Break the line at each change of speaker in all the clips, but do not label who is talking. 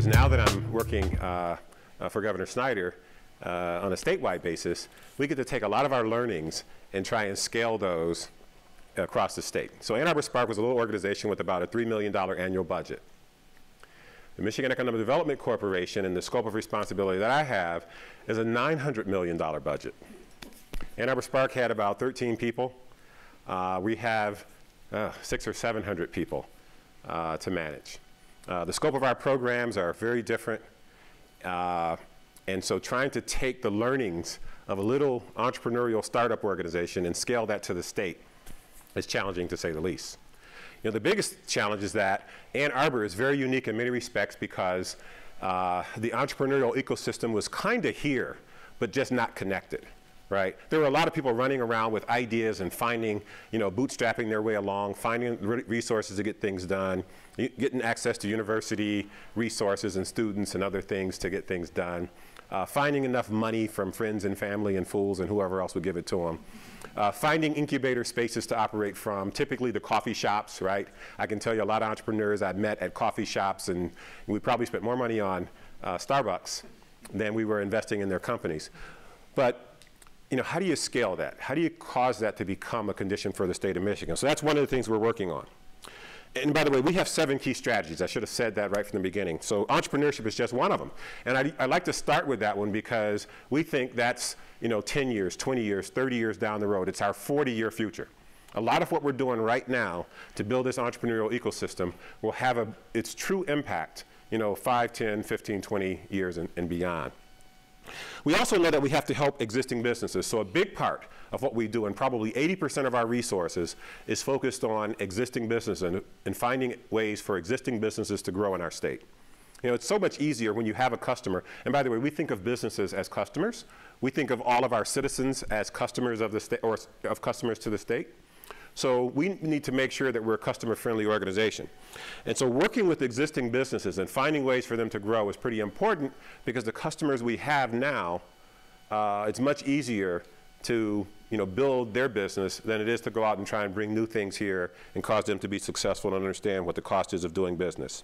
now that I'm working for Governor Snyder on a statewide basis, we get to take a lot of our learnings and try and scale those across the state. So Ann Arbor Spark was a little organization with about a $3 million annual budget. The Michigan Economic Development Corporation, and the scope of responsibility that I have, is a $900 million budget. Ann Arbor Spark had about 13 people. We have 600 or 700 people to manage. The scope of our programs are very different. And so trying to take the learnings of a little entrepreneurial startup organization and scale that to the state is challenging, to say the least. You know, the biggest challenge is that Ann Arbor is very unique in many respects because the entrepreneurial ecosystem was kind of here, but just not connected, right? There were a lot of people running around with ideas and finding, you know, bootstrapping their way along, finding resources to get things done, getting access to university resources and students and other things to get things done, finding enough money from friends and family and fools and whoever else would give it to them. Finding incubator spaces to operate from, typically the coffee shops, right? I can tell you a lot of entrepreneurs I've met at coffee shops, and we probably spent more money on Starbucks than we were investing in their companies. But, you know, how do you scale that? How do you cause that to become a condition for the state of Michigan? So that's one of the things we're working on. And by the way, we have 7 key strategies. I should have said that right from the beginning. So entrepreneurship is just one of them. And I like to start with that one because we think that's, you know, 10 years, 20 years, 30 years down the road. It's our 40-year future. A lot of what we're doing right now to build this entrepreneurial ecosystem will have its true impact, you know, 5, 10, 15, 20 years and beyond. We also know that we have to help existing businesses. So a big part of what we do, and probably 80% of our resources, is focused on existing businesses and finding ways for existing businesses to grow in our state. You know, it's so much easier when you have a customer. And by the way, we think of businesses as customers. We think of all of our citizens as customers of the state, or of customers to the state. So we need to make sure that we're a customer-friendly organization. And so working with existing businesses and finding ways for them to grow is pretty important because the customers we have now, it's much easier to, you know, build their business than it is to go out and try and bring new things here and cause them to be successful and understand what the cost is of doing business.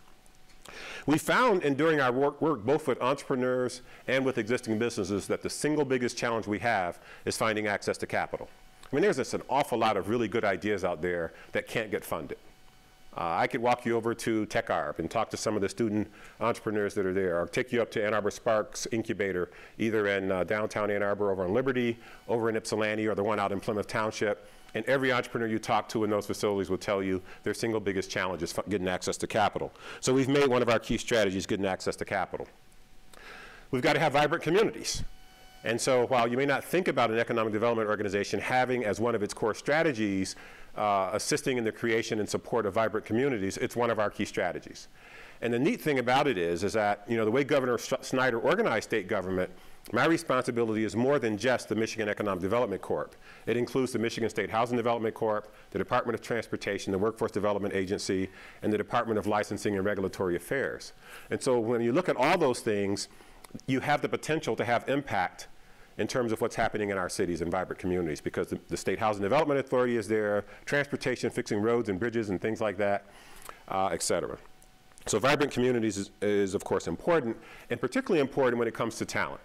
We found in doing our work both with entrepreneurs and with existing businesses that the single biggest challenge we have is finding access to capital. I mean, there's just an awful lot of really good ideas out there that can't get funded. I could walk you over to TechArb and talk to some of the student entrepreneurs that are there, or take you up to Ann Arbor Sparks incubator, either in downtown Ann Arbor over on Liberty, over in Ypsilanti, or the one out in Plymouth Township. And every entrepreneur you talk to in those facilities will tell you their single biggest challenge is getting access to capital. So we've made one of our key strategies getting access to capital. We've got to have vibrant communities. And so while you may not think about an economic development organization having as one of its core strategies assisting in the creation and support of vibrant communities, it's one of our key strategies. And the neat thing about it is that, you know, the way Governor Snyder organized state government, my responsibility is more than just the Michigan Economic Development Corp. It includes the Michigan State Housing Development Corp., the Department of Transportation, the Workforce Development Agency, and the Department of Licensing and Regulatory Affairs. And so when you look at all those things, you have the potential to have impact in terms of what's happening in our cities and vibrant communities, because the State Housing Development Authority is there, transportation, fixing roads and bridges and things like that, et cetera. So vibrant communities is of course important, and particularly important when it comes to talent.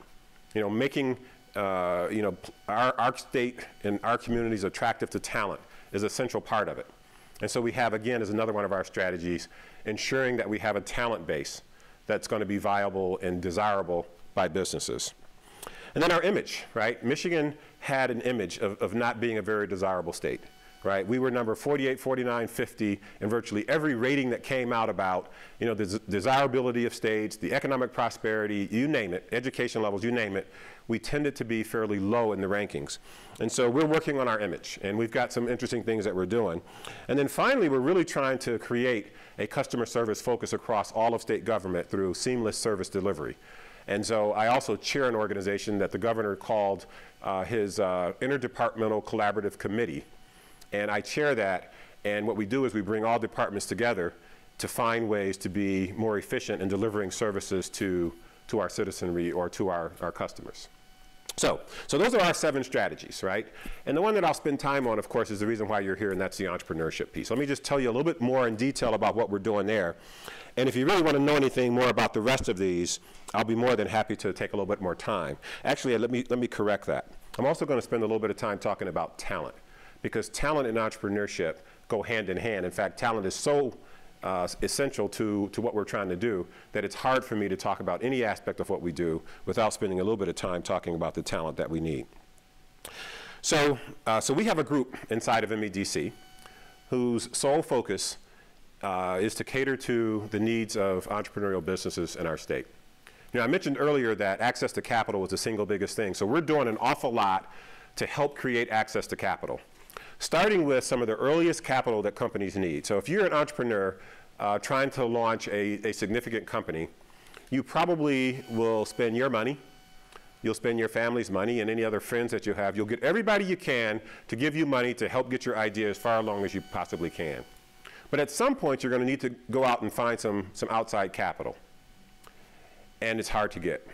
You know, making you know, our state and our communities attractive to talent is a central part of it. And so we have, again, as another one of our strategies, ensuring that we have a talent base that's going to be viable and desirable by businesses. And then our image, right? Michigan had an image of not being a very desirable state, right? We were number 48, 49, 50 in virtually every rating that came out about, you know, the desirability of states, the economic prosperity, you name it, education levels, you name it. We tended to be fairly low in the rankings. And so we're working on our image, and we've got some interesting things that we're doing. And then finally, we're really trying to create a customer service focus across all of state government through seamless service delivery. And so I also chair an organization that the governor called his Interdepartmental Collaborative Committee. And I chair that, and what we do is we bring all departments together to find ways to be more efficient in delivering services to our citizenry or to our customers. So those are our 7 strategies, right? And the one that I'll spend time on, of course, is the reason why you're here, and that's the entrepreneurship piece. Let me just tell you a little bit more in detail about what we're doing there. And if you really want to know anything more about the rest of these, I'll be more than happy to take a little bit more time. Actually, let me correct that. I'm also going to spend a little bit of time talking about talent, because talent and entrepreneurship go hand in hand. In fact, talent is so essential to what we're trying to do that it's hard for me to talk about any aspect of what we do without spending a little bit of time talking about the talent that we need. So we have a group inside of MEDC whose sole focus is to cater to the needs of entrepreneurial businesses in our state. You know, I mentioned earlier that access to capital was the single biggest thing. So we're doing an awful lot to help create access to capital, starting with some of the earliest capital that companies need. So if you're an entrepreneur trying to launch a significant company, you probably will spend your money, you'll spend your family's money and any other friends that you have. You'll get everybody you can to give you money to help get your idea as far along as you possibly can. But at some point, you're going to need to go out and find some outside capital. And it's hard to get.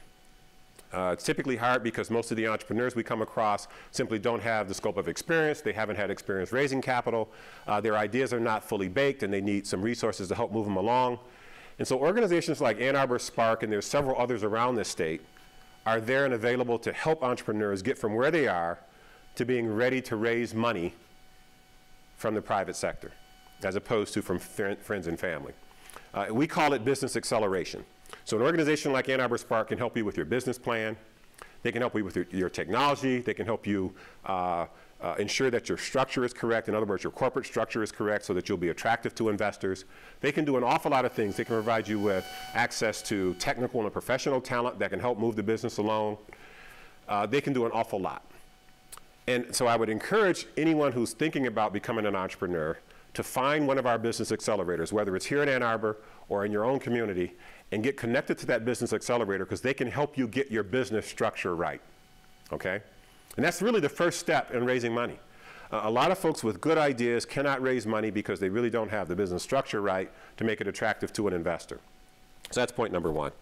It's typically hard because most of the entrepreneurs we come across simply don't have the scope of experience. They haven't had experience raising capital. Their ideas are not fully baked, and they need some resources to help move them along. And so organizations like Ann Arbor Spark, and there's several others around this state, are there and available to help entrepreneurs get from where they are to being ready to raise money from the private sector, as opposed to from friends and family. We call it business acceleration. So an organization like Ann Arbor Spark can help you with your business plan. They can help you with your technology. They can help you ensure that your structure is correct. In other words, your corporate structure is correct so that you'll be attractive to investors. They can do an awful lot of things. They can provide you with access to technical and professional talent that can help move the business along. They can do an awful lot. And so I would encourage anyone who's thinking about becoming an entrepreneur to find one of our business accelerators, whether it's here in Ann Arbor or in your own community, and get connected to that business accelerator, because they can help you get your business structure right, okay? And that's really the first step in raising money. A lot of folks with good ideas cannot raise money because they really don't have the business structure right to make it attractive to an investor. So that's point number one.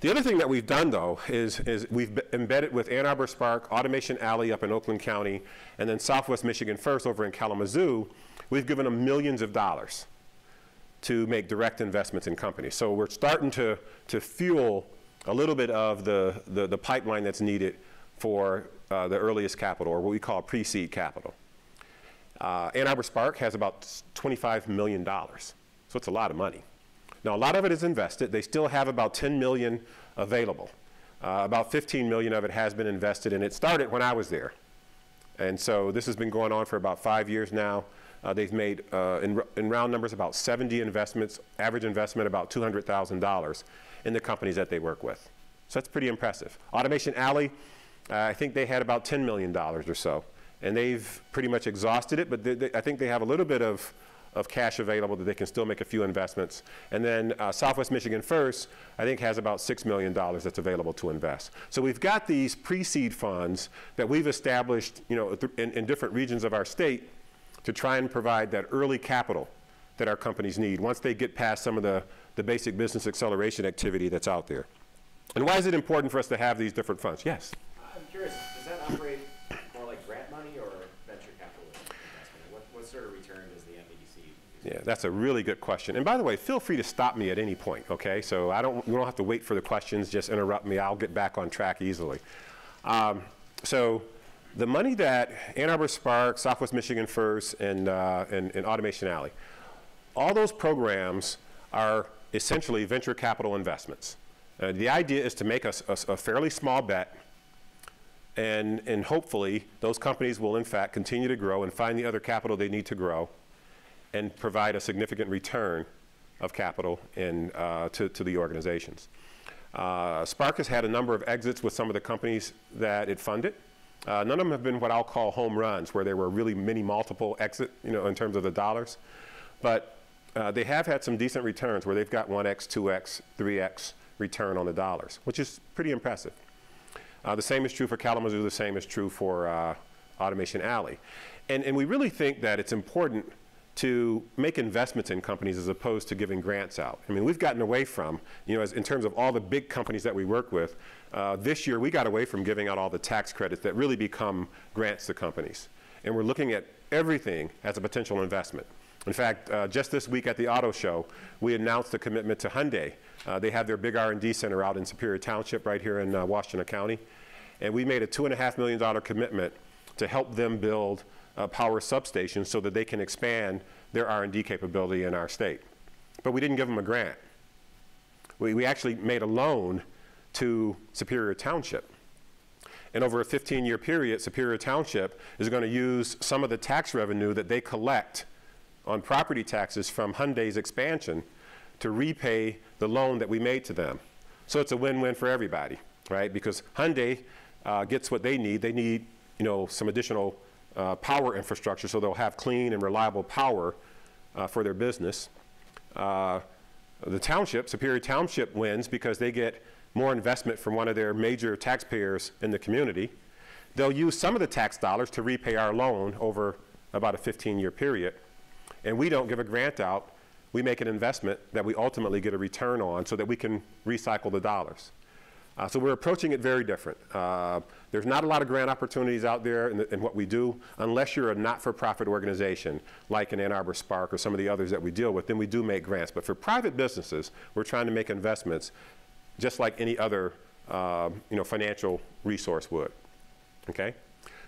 The other thing that we've done, though, is we've embedded with Ann Arbor Spark, Automation Alley up in Oakland County, and then Southwest Michigan First over in Kalamazoo. We've given them millions of dollars to make direct investments in companies. So we're starting to fuel a little bit of the pipeline that's needed for the earliest capital, or what we call pre-seed capital. Ann Arbor Spark has about $25 million, so it's a lot of money. Now, a lot of it is invested. They still have about $10 million available. About $15 million of it has been invested, and it started when I was there. And so this has been going on for about 5 years now. They've made, in round numbers, about 70 investments, average investment about $200,000 in the companies that they work with. So that's pretty impressive. Automation Alley, I think they had about $10 million or so. And they've pretty much exhausted it, but I think they have a little bit of cash available that they can still make a few investments. And then Southwest Michigan First, I think, has about $6 million that's available to invest. So we've got these pre-seed funds that we've established, you know, in different regions of our state to try and provide that early capital that our companies need once they get past some of the basic business acceleration activity that's out there. And why is it important for us to have these different funds? Yes?
I'm curious, does that operate more like grant money or venture capital investment? What sort of return does the MEDC use?
Yeah, that's a really good question. And by the way, feel free to stop me at any point, okay? So we don't have to wait for the questions, just interrupt me. I'll get back on track easily. So the money that Ann Arbor Spark, Southwest Michigan First, and Automation Alley, all those programs are essentially venture capital investments. The idea is to make a fairly small bet, and hopefully those companies will in fact continue to grow and find the other capital they need to grow and provide a significant return of capital to the organizations. Spark has had a number of exits with some of the companies that it funded. None of them have been what I'll call home runs, where they were really many multiple exit, you know, in terms of the dollars. But they have had some decent returns where they've got 1x, 2x, 3x return on the dollars, which is pretty impressive. The same is true for Kalamazoo. The same is true for Automation Alley. And we really think that it's important to make investments in companies as opposed to giving grants out. I mean, we've gotten away from, you know, in terms of all the big companies that we work with, this year we got away from giving out all the tax credits that really become grants to companies. And we're looking at everything as a potential investment. In fact, just this week at the auto show, we announced a commitment to Hyundai. They have their big R&D center out in Superior Township right here in Washington County. And we made a $2.5 million commitment to help them build a power substation so that they can expand their R&D capability in our state. But we didn't give them a grant. We actually made a loan to Superior Township. And over a 15-year period, Superior Township is going to use some of the tax revenue that they collect on property taxes from Hyundai's expansion to repay the loan that we made to them. So it's a win-win for everybody, right? Because Hyundai gets what they need. They need, some additional power infrastructure so they'll have clean and reliable power for their business. The township, Superior Township, wins because they get more investment from one of their major taxpayers in the community. They'll use some of the tax dollars to repay our loan over about a 15-year period. And we don't give a grant out. We make an investment that we ultimately get a return on so that we can recycle the dollars. So we're approaching it very different. There's not a lot of grant opportunities out there in what we do, unless you're a not-for-profit organization like an Ann Arbor Spark or some of the others that we deal with, then we do make grants. But for private businesses, we're trying to make investments just like any other financial resource would. Okay?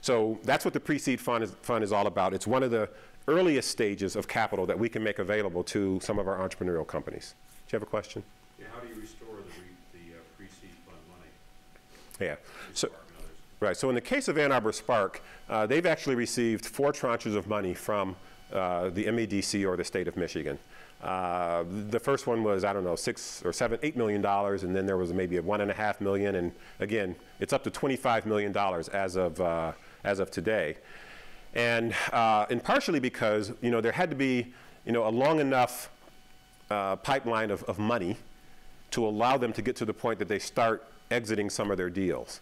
So that's what the pre-seed fund is all about. It's one of the earliest stages of capital that we can make available to some of our entrepreneurial companies. Do you have a question?
Yeah, how do you restore the pre-seed fund money?
Yeah. So in the case of Ann Arbor Spark, they've actually received 4 tranches of money from the MEDC or the state of Michigan. The first one was, I don't know, $6 or $7, $8 million, and then there was maybe a $1.5 million, and again, it's up to $25 million as of today. And partially because, there had to be, a long enough pipeline of money to allow them to get to the point that they start exiting some of their deals.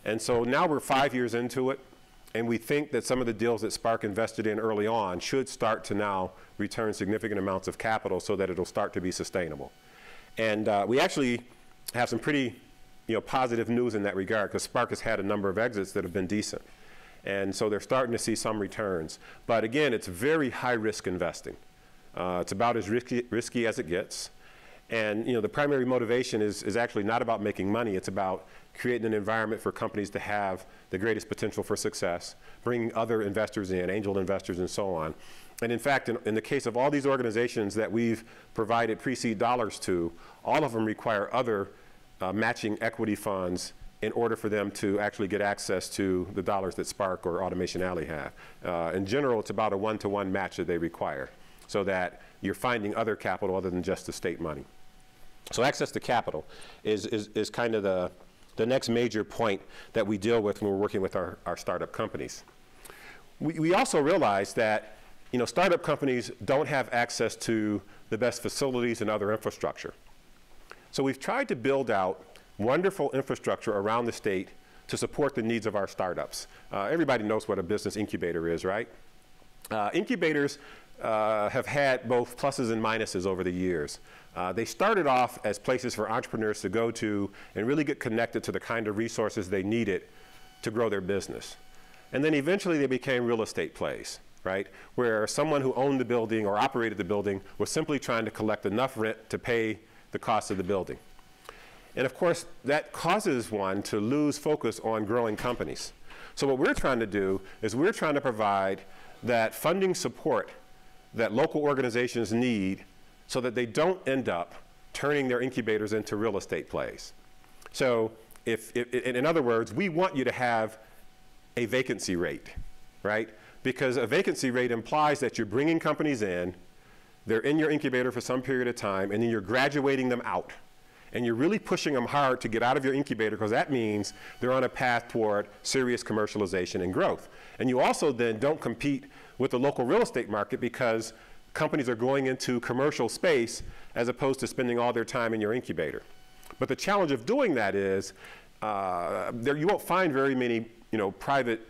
And so now we're 5 years into it, and we think that some of the deals that Spark invested in early on should start to now return significant amounts of capital so that it'll start to be sustainable. And we actually have some pretty positive news in that regard, because Spark has had a number of exits that have been decent. And so they're starting to see some returns. But again, it's very high-risk investing. It's about as risky as it gets. And the primary motivation is actually not about making money. It's about creating an environment for companies to have the greatest potential for success, bringing other investors in, angel investors and so on. And in fact, in the case of all these organizations that we've provided pre-seed dollars to, all of them require other matching equity funds in order for them to actually get access to the dollars that Spark or Automation Alley have. In general, it's about a 1-to-1 match that they require, so that you're finding other capital other than just the state money. So access to capital is kind of the next major point that we deal with when we're working with our startup companies. We also realize that startup companies don't have access to the best facilities and other infrastructure. So we've tried to build out wonderful infrastructure around the state to support the needs of our startups. Everybody knows what a business incubator is, right? Incubators have had both pluses and minuses over the years. They started off as places for entrepreneurs to go to and really get connected to the kind of resources they needed to grow their business. And then eventually they became real estate plays, right? Where someone who owned the building or operated the building was simply trying to collect enough rent to pay the cost of the building. And of course, that causes one to lose focus on growing companies. So what we're trying to do is we're trying to provide that funding support that local organizations need so that they don't end up turning their incubators into real estate plays. So in other words, we want you to have a vacancy rate, right? Because a vacancy rate implies that you're bringing companies in, they're in your incubator for some period of time, and then you're graduating them out. And you're really pushing them hard to get out of your incubator, because that means they're on a path toward serious commercialization and growth. And you also then don't compete with the local real estate market because companies are going into commercial space as opposed to spending all their time in your incubator. But the challenge of doing that is you won't find very many private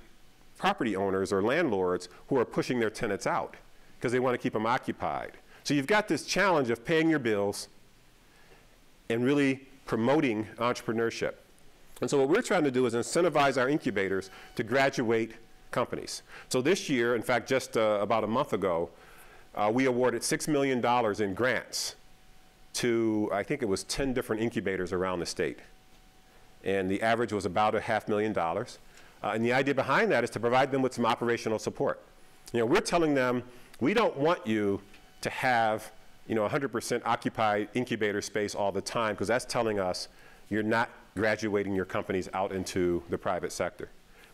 property owners or landlords who are pushing their tenants out because they want to keep them occupied. So you've got this challenge of paying your bills and really promoting entrepreneurship. And so what we're trying to do is incentivize our incubators to graduate companies. So this year, in fact, just about a month ago, we awarded $6 million in grants to, I think it was 10 different incubators around the state. And the average was about $500,000. And the idea behind that is to provide them with some operational support. You know, we're telling them, we don't want you to have, you know, 100% occupied incubator space all the time, because that's telling us you're not graduating your companies out into the private sector.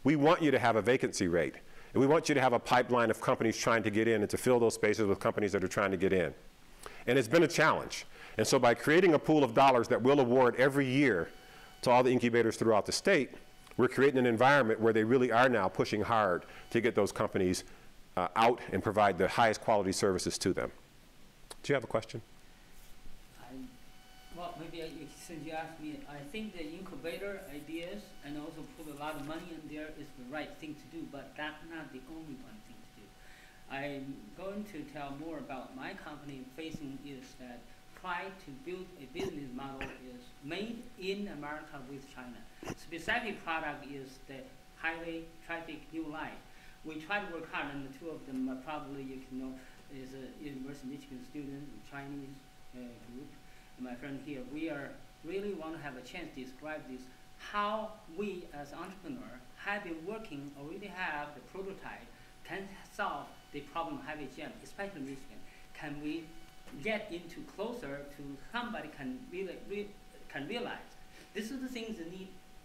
We want you to have a vacancy rate, and we want you to have a pipeline of companies trying to get in and to fill those spaces with companies that are trying to get in. And it's been a challenge. And so by creating a pool of dollars that we'll award every year to all the incubators throughout the state, we're creating an environment where they really are now pushing hard to get those companies out and provide the highest quality services to them. Do you have a question?
Well, maybe since you asked me, I think the incubator ideas and also put a lot of money in there is the right thing to do, but that's not the only one thing to do. I'm going to tell more about my company facing is that try to build a business model is made in America with China. Specific product is the highway traffic new light. We try to work hard, and the two of them are probably, you can know, is a University of Michigan student, Chinese group. And my friend here, we are really want to have a chance to describe this, how we as entrepreneurs have been working, already have the prototype, can solve the problem of highway jam, especially Michigan. Can we get into closer to somebody can realize this is the things that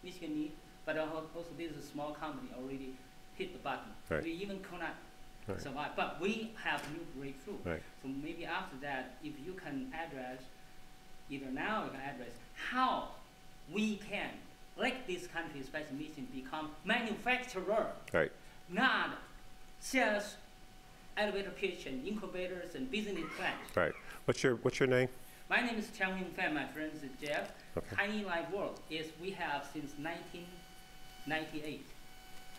Michigan need, but also this is a small company already hit the button.
Right.
We even cannot
Right.
survive, but we have new breakthrough.
Right.
So maybe after that, if you can address, either now you can address how we can, like this country, especially Michigan, become manufacturer,
Right.
not just elevator pitch and incubators and business plans.
Right. What's your name?
My name is Chang Ying Fan. My friend is Jeff.
Okay.
Tiny Life World is we have since 1998.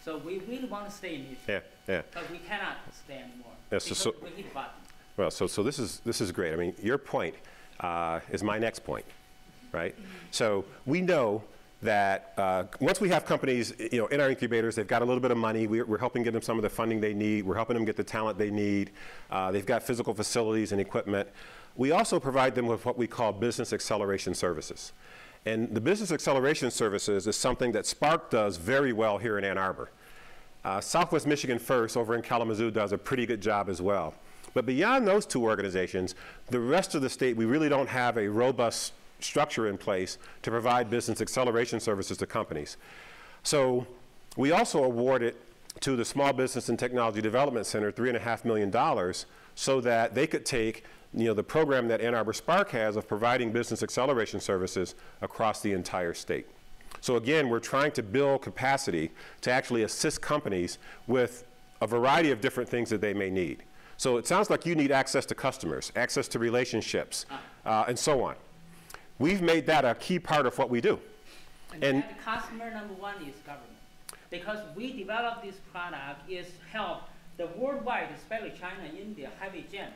So we really want to stay in Michigan.
Yeah.
But we cannot stay anymore.
Yeah,
because we hit the button.
Well, so this is great. I mean, your point is my next point, right? So we know that once we have companies, you know, in our incubators, they've got a little bit of money. We're helping get them some of the funding they need. We're helping them get the talent they need. They've got physical facilities and equipment. We also provide them with what we call business acceleration services. And the business acceleration services is something that Spark does very well here in Ann Arbor. Southwest Michigan First over in Kalamazoo does a pretty good job as well. But beyond those two organizations, the rest of the state, we really don't have a robust structure in place to provide business acceleration services to companies. So we also awarded to the Small Business and Technology Development Center $3.5 million so that they could take, you know, the program that Ann Arbor Spark has of providing business acceleration services across the entire state. So again, we're trying to build capacity to actually assist companies with a variety of different things that they may need. So it sounds like you need access to customers, access to relationships, and so on. We've made that a key part of what we do.
And that customer number one is government. Because we developed this product is help the worldwide, especially China, India, heavy jam.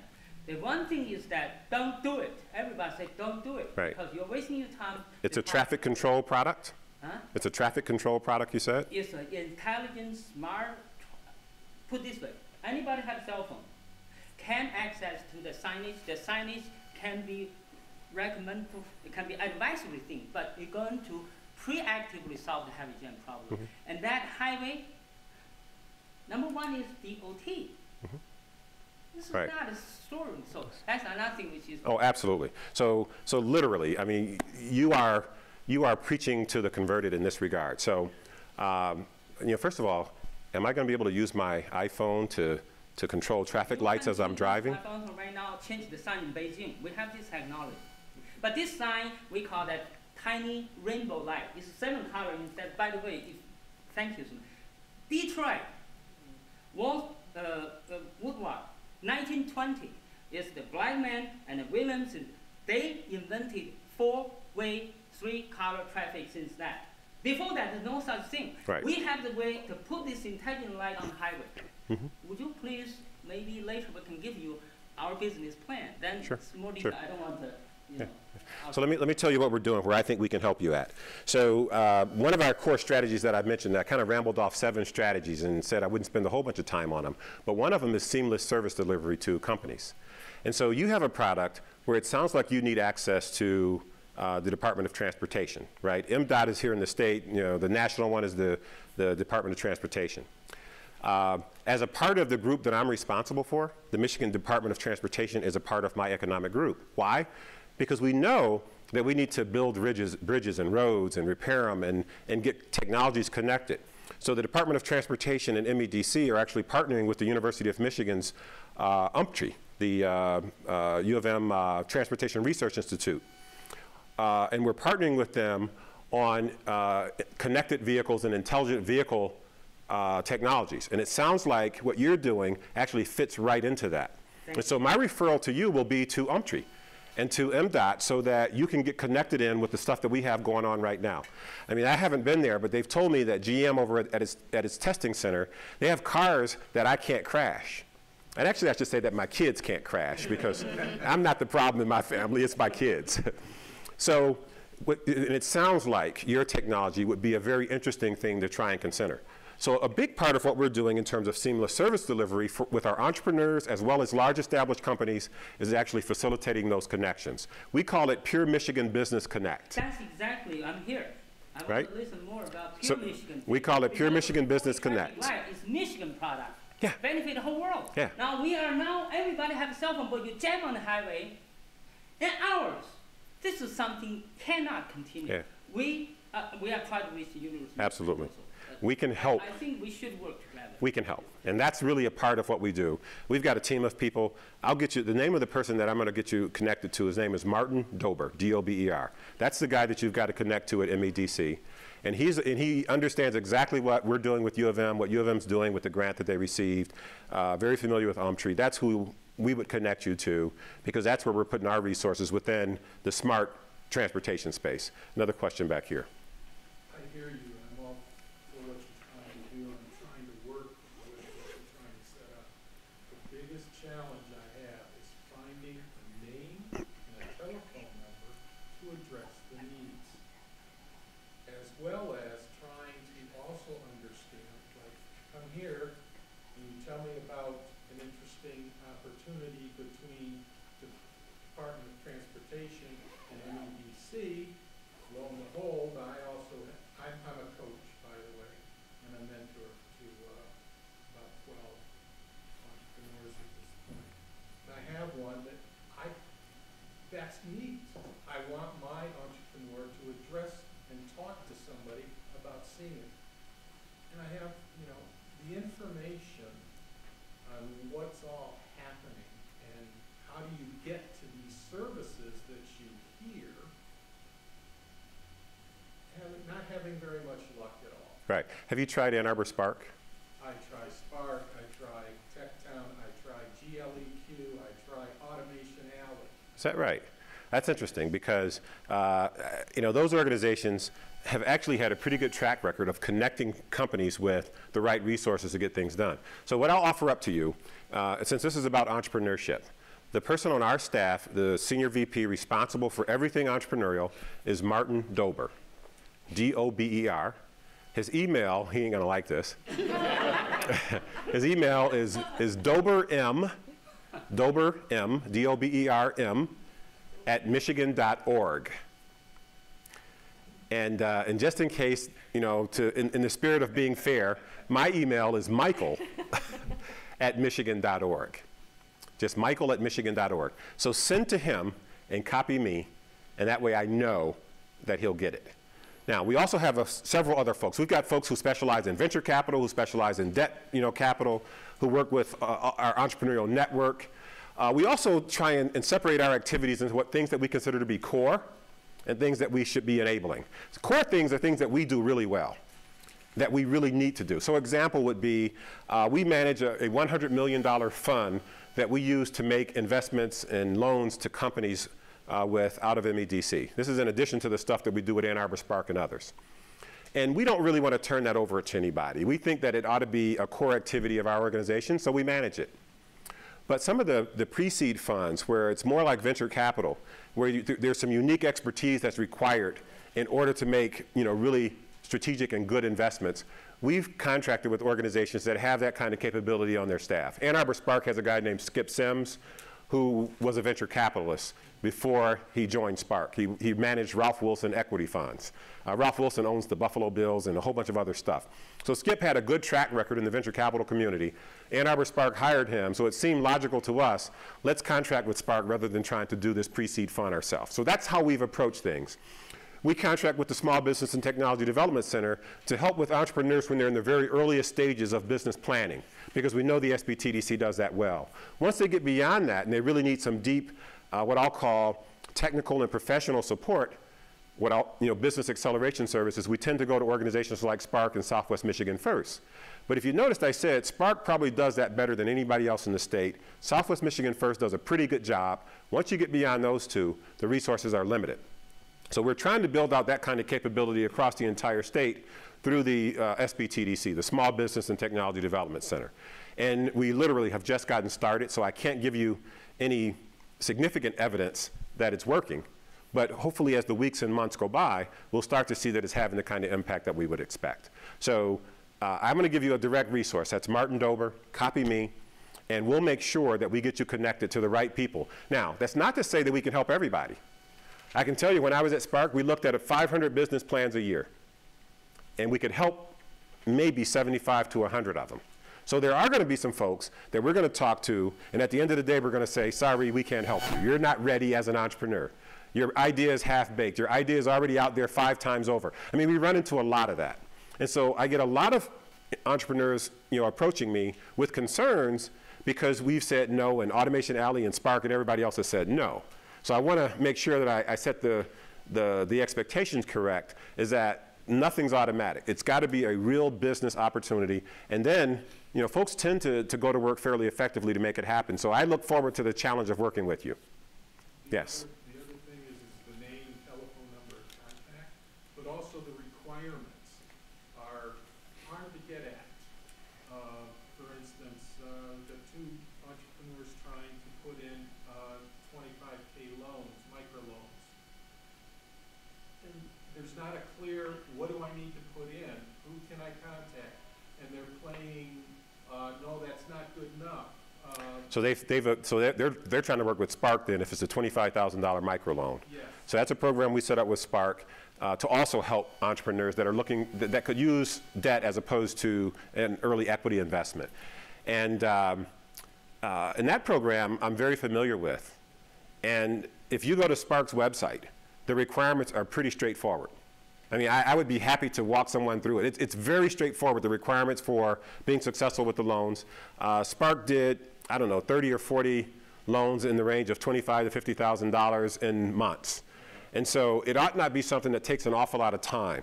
The one thing is that don't do it. Everybody say don't do it.
Right.
Because you're wasting your time.
It's a traffic control product?
Huh?
It's a traffic control product, you said?
It's an intelligent, smart, put this way, anybody have a cell phone, can access to the signage. The signage can be recommended, it can be advisory thing, but you're going to proactively solve the heavy jam problem. And that highway, number one is DOT. This is
Right.
not a story. So that's another thing which is.
Oh, absolutely. So literally, I mean, you are preaching to the converted in this regard. So, you know, first of all, am I going to be able to use my iPhone to control traffic lights as I'm driving?
My phone right now change the sign in Beijing. We have this technology. But this sign, we call that tiny rainbow light. It's 7 color instead. By the way, thank you so much. Detroit, Woodward, 1920, is the black man and the Williamson. They invented 4-way, 3-color traffic since that. Before that, there's no such thing.
Right.
We have the way to put this intelligent light on the highway. Would you please, maybe later we can give you our business plan. Then
Sure,
it's more
sure.
detail. I don't want to you know.
So let me tell you what we're doing, where I think we can help you at. So one of our core strategies that I mentioned, I kind of rambled off 7 strategies and said I wouldn't spend a whole bunch of time on them, but one of them is seamless service delivery to companies. And so you have a product where it sounds like you need access to the Department of Transportation, right? MDOT is here in the state, you know, the national one is the Department of Transportation. As a part of the group that I'm responsible for, the Michigan Department of Transportation is a part of my economic group. Why? Because we know that we need to build bridges and roads and repair them and get technologies connected. So the Department of Transportation and MEDC are actually partnering with the University of Michigan's UMTRI, the U of M Transportation Research Institute. And we're partnering with them on connected vehicles and intelligent vehicle technologies. And it sounds like what you're doing actually fits right into that. And so my referral to you will be to UMTRI and to MDOT so that you can get connected in with the stuff that we have going on right now. I mean, I haven't been there, but they've told me that GM over at its testing center, they have cars that I can't crash. And actually, I should say that my kids can't crash because I'm not the problem in my family, it's my kids. So, and it sounds like your technology would be a very interesting thing to try and consider. So a big part of what we're doing in terms of seamless service delivery with our entrepreneurs as well as large established companies is actually facilitating those connections. We call it Pure Michigan Business Connect.
That's exactly, I'm here. I want
Right?
to listen more about Pure Michigan.
We call it Pure Michigan Business
Exactly
Connect.
right, it's Michigan product.
Yeah.
Benefit the whole world.
Yeah.
Now everybody have a cell phone, but you jam on the highway, and hours. This is something cannot continue.
Yeah.
We are trying to reach the university.
Absolutely.
Also.
We can help.
I think we should work together.
We can help. And that's really a part of what we do. We've got a team of people. I'll get you, the name of the person that I'm going to get you connected to, his name is Martin Dober, D-O-B-E-R. That's the guy that you've got to connect to at MEDC. And he understands exactly what we're doing with U of M, what U of M's doing with the grant that they received. Very familiar with UMTRI. That's who we would connect you to, because that's where we're putting our resources within the smart transportation space. Another question back here.
I hear you. I'm all for what you're trying to do. I'm trying to work with what you're trying to set up. The biggest challenge I have is finding a name and a telephone number to address the needs, as well as trying to also understand, like, come here and you tell me about an interesting opportunity between the Department of Transportation and MEDC. Lo and behold, I'm a coach, by the way, and a mentor to about 12 entrepreneurs at this point. And I have one that's neat. I want my entrepreneur to address and talk to somebody about seeing it. And I have, the information on what's all happening and how do you get to these services that you hear. Not having very much luck at all.
Right. Have you tried Ann Arbor Spark?
I try Spark, I try TechTown, I try GLEQ, I try Automation Alley.
Is that right? That's interesting because those organizations have actually had a pretty good track record of connecting companies with the right resources to get things done. So what I'll offer up to you, since this is about entrepreneurship, the person on our staff, the senior VP responsible for everything entrepreneurial, is Martin Dober, D-O-B-E-R. His email, he ain't gonna like this. His email is doberm, D-O-B-E-R-M, @michigan.org. And just in case, in the spirit of being fair, my email is Michael @michigan.org. Just Michael @michigan.org. So send to him and copy me, and that way I know that he'll get it. Now, we also have several other folks. We've got folks who specialize in venture capital, who specialize in debt capital, who work with our entrepreneurial network. We also try and separate our activities into what things that we consider to be core and things that we should be enabling. So core things are things that we do really well, that we really need to do. So example would be, we manage a $100 million fund that we use to make investments and loans to companies out of MEDC. This is in addition to the stuff that we do at Ann Arbor Spark and others. And we don't really want to turn that over to anybody. We think that it ought to be a core activity of our organization, so we manage it. But some of the pre-seed funds, where it's more like venture capital, where there's some unique expertise that's required in order to make, really strategic and good investments, we've contracted with organizations that have that kind of capability on their staff. Ann Arbor Spark has a guy named Skip Sims, who was a venture capitalist before he joined Spark. He managed Ralph Wilson equity funds. Ralph Wilson owns the Buffalo Bills and a whole bunch of other stuff. So Skip had a good track record in the venture capital community. Ann Arbor Spark hired him, so it seemed logical to us, let's contract with Spark rather than trying to do this pre-seed fund ourselves. So that's how we've approached things. We contract with the Small Business and Technology Development Center to help with entrepreneurs when they're in the very earliest stages of business planning, because we know the SBTDC does that well. Once they get beyond that and they really need some deep, what I'll call technical and professional support, business acceleration services, we tend to go to organizations like Spark and Southwest Michigan First. But if you noticed, I said Spark probably does that better than anybody else in the state. Southwest Michigan First does a pretty good job. Once you get beyond those two, the resources are limited. So we're trying to build out that kind of capability across the entire state through the SBTDC, the Small Business and Technology Development Center. And we literally have just gotten started, so I can't give you any significant evidence that it's working. But hopefully as the weeks and months go by, we'll start to see that it's having the kind of impact that we would expect. So I'm going to give you a direct resource. That's Martin Dober, copy me, and we'll make sure that we get you connected to the right people. Now, that's not to say that we can help everybody. I can tell you, when I was at Spark, we looked at 500 business plans a year, and we could help maybe 75 to 100 of them. So there are going to be some folks that we're going to talk to, and at the end of the day, we're going to say, sorry, we can't help you. You're not ready as an entrepreneur. Your idea is half-baked. Your idea is already out there 5 times over. I mean, we run into a lot of that. And so I get a lot of entrepreneurs, approaching me with concerns because we've said no, and Automation Alley and Spark and everybody else has said no. So I want to make sure that I set the expectations correct, is that nothing's automatic. It's got to be a real business opportunity. And then, folks tend to go to work fairly effectively to make it happen. So I look forward to the challenge of working with you. Yes?
The other thing is the name, telephone number, and contact, but also the requirements are hard to get at. For instance, the 2 entrepreneurs trying to put in 25K loans, microloans. And there's not a clear, what do I need to put in? Who can I contact? And they're playing, no, that's not good enough.
So they're trying to work with Spark then if it's a $25,000 microloan.
Yes.
So that's a program we set up with Spark to also help entrepreneurs that are looking, that could use debt as opposed to an early equity investment. And in that program, I'm very familiar with. And if you go to Spark's website, the requirements are pretty straightforward. I mean, I would be happy to walk someone through it. It's very straightforward, the requirements for being successful with the loans. Spark did, 30 or 40 loans in the range of $25,000 to $50,000 in months. And so it ought not be something that takes an awful lot of time.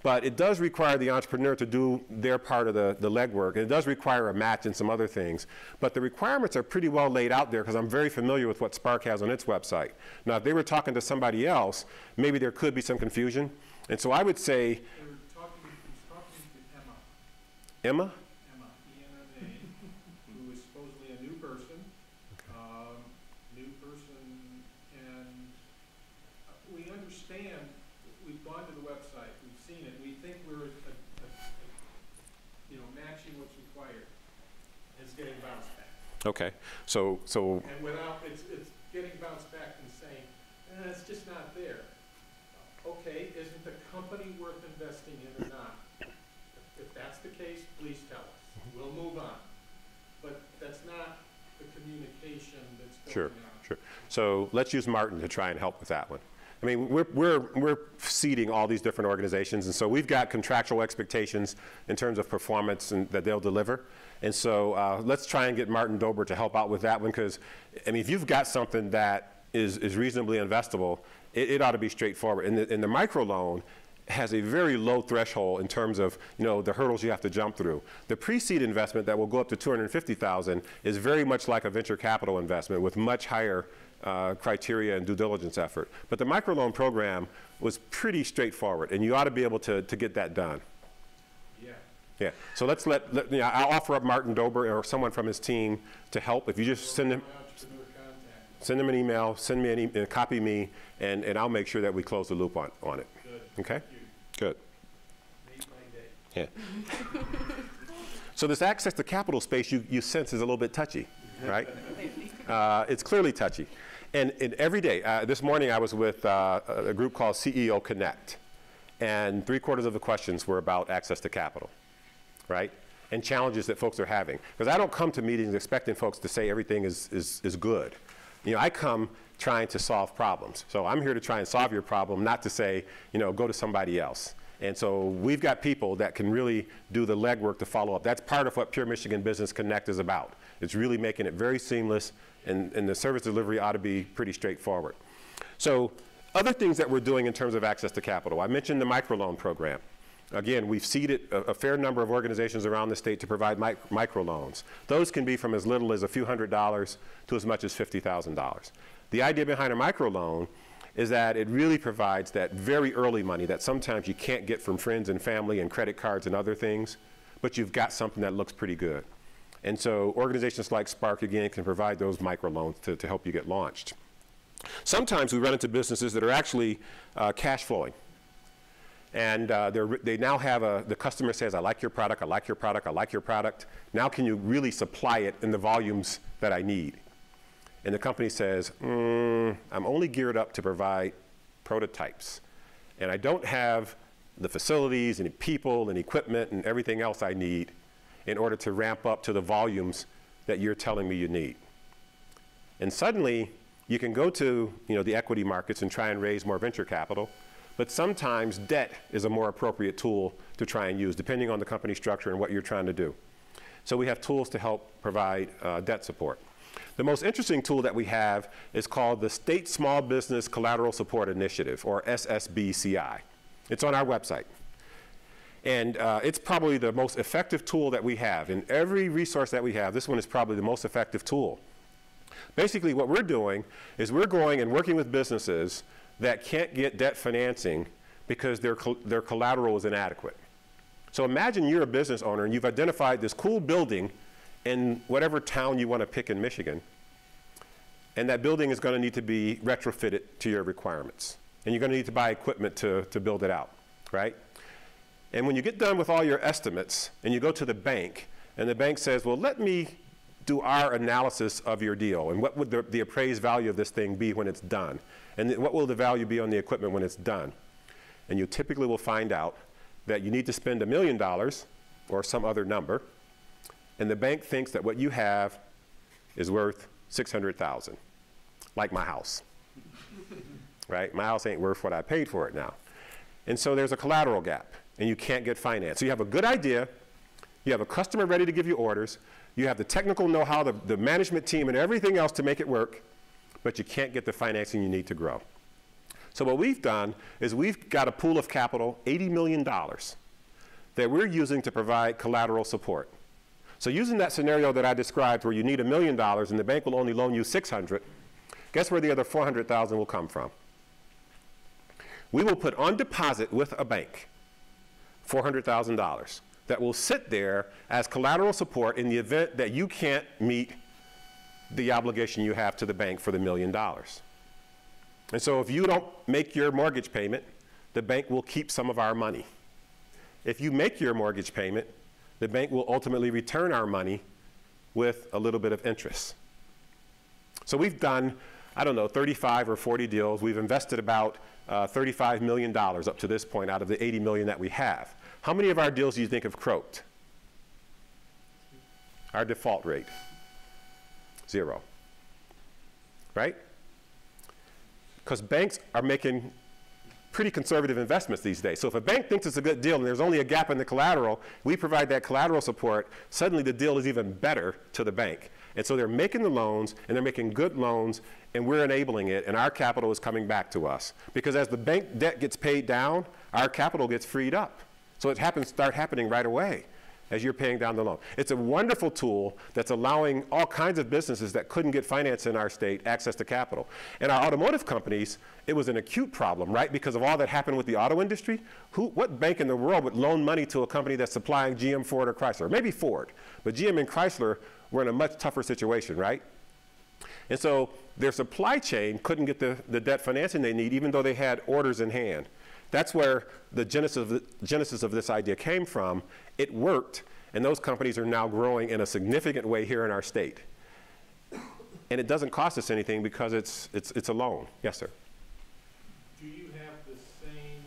But it does require the entrepreneur to do their part of the legwork. And it does require a match and some other things. But the requirements are pretty well laid out there because I'm very familiar with what Spark has on its website. Now, if they were talking to somebody else, maybe there could be some confusion. And so I would say...
They were talking to Emma.
Emma?
Emma, E-M-M-A, who is supposedly a new person. And we understand, we've gone to the website, we've seen it, we think we're matching what's required. It's getting bounced back.
Okay, so
And without, it's getting bounced back and saying, it's just not there. Okay, isn't the company worth investing in or not? If that's the case, please tell us. We'll move on. But that's not the communication that's going on.
Sure. So let's use Martin to try and help with that one. I mean, we're seeding all these different organizations, and so we've got contractual expectations in terms of performance and that they'll deliver. And so let's try and get Martin Dober to help out with that one, because, I mean, if you've got something that is reasonably investable, it ought to be straightforward. And the microloan has a very low threshold in terms of the hurdles you have to jump through. The pre-seed investment that will go up to $250,000 is very much like a venture capital investment with much higher criteria and due diligence effort. But the microloan program was pretty straightforward, and you ought to be able to get that done.
Yeah.
Yeah. So let's you know, I'll offer up Martin Dober or someone from his team to help. If you just send them,
My entrepreneur contact.
send them an email, send me an email, copy me, and I'll make sure that we close the loop on it.
Good.
Okay?
Thank you.
Good.
Made my day.
Yeah. So this access to capital space you sense is a little bit touchy, right? It's clearly touchy. And every day, this morning I was with a group called CEO Connect, and 3/4 of the questions were about access to capital, right? And challenges that folks are having. Because I don't come to meetings expecting folks to say everything is good. You know, I come trying to solve problems. So I'm here to try and solve your problem, not to say, you know, go to somebody else. And so we've got people that can really do the legwork to follow up. That's part of what Pure Michigan Business Connect is about. It's really making it very seamless, and the service delivery ought to be pretty straightforward. So other things that we're doing in terms of access to capital, I mentioned the Microloan Program. Again, we've seeded a fair number of organizations around the state to provide microloans. Those can be from as little as a few $100s to as much as $50,000. The idea behind a microloan is that it really provides that very early money that sometimes you can't get from friends and family and credit cards and other things, but you've got something that looks pretty good. And so organizations like Spark, again, can provide those microloans to help you get launched. Sometimes we run into businesses that are actually cash flowing. And they now have the customer says, I like your product, I like your product, I like your product. Now can you really supply it in the volumes that I need? And the company says, I'm only geared up to provide prototypes. And I don't have the facilities and people and equipment and everything else I need in order to ramp up to the volumes that you're telling me you need. And suddenly, you can go to the equity markets and try and raise more venture capital, but sometimes debt is a more appropriate tool to try and use, depending on the company structure and what you're trying to do. So we have tools to help provide debt support. The most interesting tool that we have is called the State Small Business Collateral Support Initiative, or SSBCI. It's on our website. And it's probably the most effective tool that we have. In every resource that we have, this one is probably the most effective tool. Basically, what we're doing is we're going and working with businesses that can't get debt financing because their collateral is inadequate. So imagine you're a business owner and you've identified this cool building in whatever town you want to pick in Michigan, and that building is going to need to be retrofitted to your requirements. And you're going to need to buy equipment to build it out, right? And when you get done with all your estimates and you go to the bank, and the bank says, well, let me do our analysis of your deal, and what would the appraised value of this thing be when it's done? And what will the value be on the equipment when it's done? And you typically will find out that you need to spend $1 million or some other number, and the bank thinks that what you have is worth $600,000, like my house, right? My house ain't worth what I paid for it now. And so there's a collateral gap, and you can't get finance. So you have a good idea, you have a customer ready to give you orders, you have the technical know-how, the management team, and everything else to make it work, but you can't get the financing you need to grow. So what we've done is we've got a pool of capital, $80 million, that we're using to provide collateral support. So using that scenario that I described where you need $1 million and the bank will only loan you $600, guess where the other $400,000 will come from? We will put on deposit with a bank $400,000 that will sit there as collateral support in the event that you can't meet the obligation you have to the bank for the $1 million. And so if you don't make your mortgage payment, the bank will keep some of our money. If you make your mortgage payment, the bank will ultimately return our money with a little bit of interest. So we've done, I don't know, 35 or 40 deals. We've invested about $35 million up to this point out of the $80 million that we have. How many of our deals do you think have croaked? Our default rate, 0, right? Because banks are making pretty conservative investments these days. So if a bank thinks it's a good deal and there's only a gap in the collateral, we provide that collateral support, suddenly the deal is even better to the bank. And so they're making the loans, and they're making good loans, and we're enabling it, and our capital is coming back to us. Because as the bank debt gets paid down, our capital gets freed up. So it start happening right away. as you're paying down the loan. It's a wonderful tool that's allowing all kinds of businesses that couldn't get finance in our state access to capital. And our automotive companies, it was an acute problem, right? Because of all that happened with the auto industry. What bank in the world would loan money to a company that's supplying GM, Ford, or Chrysler? Maybe Ford, but GM and Chrysler were in a much tougher situation, right? And so their supply chain couldn't get the debt financing they need, even though they had orders in hand. That's where the genesis of this idea came from. It worked, and those companies are now growing in a significant way here in our state. And it doesn't cost us anything because it's a loan. Yes, sir.
Do you have the same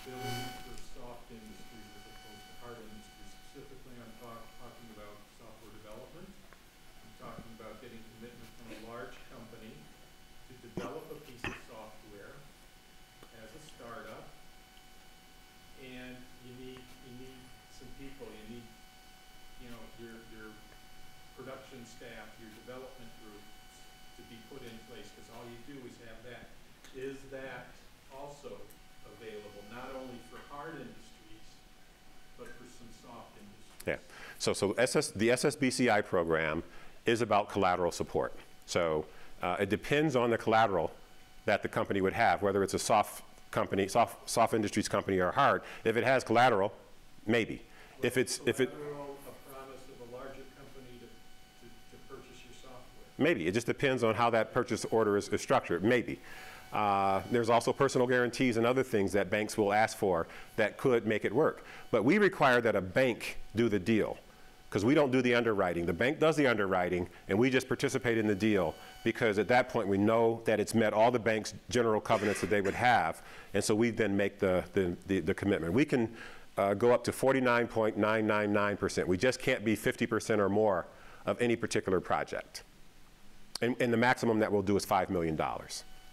ability for soft industries as opposed to hard industries? Specifically, I'm talking about software development. I'm talking about getting commitment from a large company to develop a piece of software as a startup, and you need some people. You need, your production staff, your development groups to be put in place, because all you do is have that. Is that also available not only for hard industries, but for some soft industries?
Yeah. So the SSBCI program is about collateral support. So it depends on the collateral that the company would have, whether it's a soft company, soft industries company, or hard. If it has collateral, maybe. If it's
a promise of a larger company to purchase your software.
Maybe. It just depends on how that purchase order is structured. Maybe. There's also personal guarantees and other things that banks will ask for that could make it work. But we require that a bank do the deal, because we don't do the underwriting. The bank does the underwriting, and we just participate in the deal, because at that point we know that it's met all the bank's general covenants that they would have, and so we then make the commitment. We can go up to 49.999%. We just can't be 50% or more of any particular project. And the maximum that we'll do is $5 million,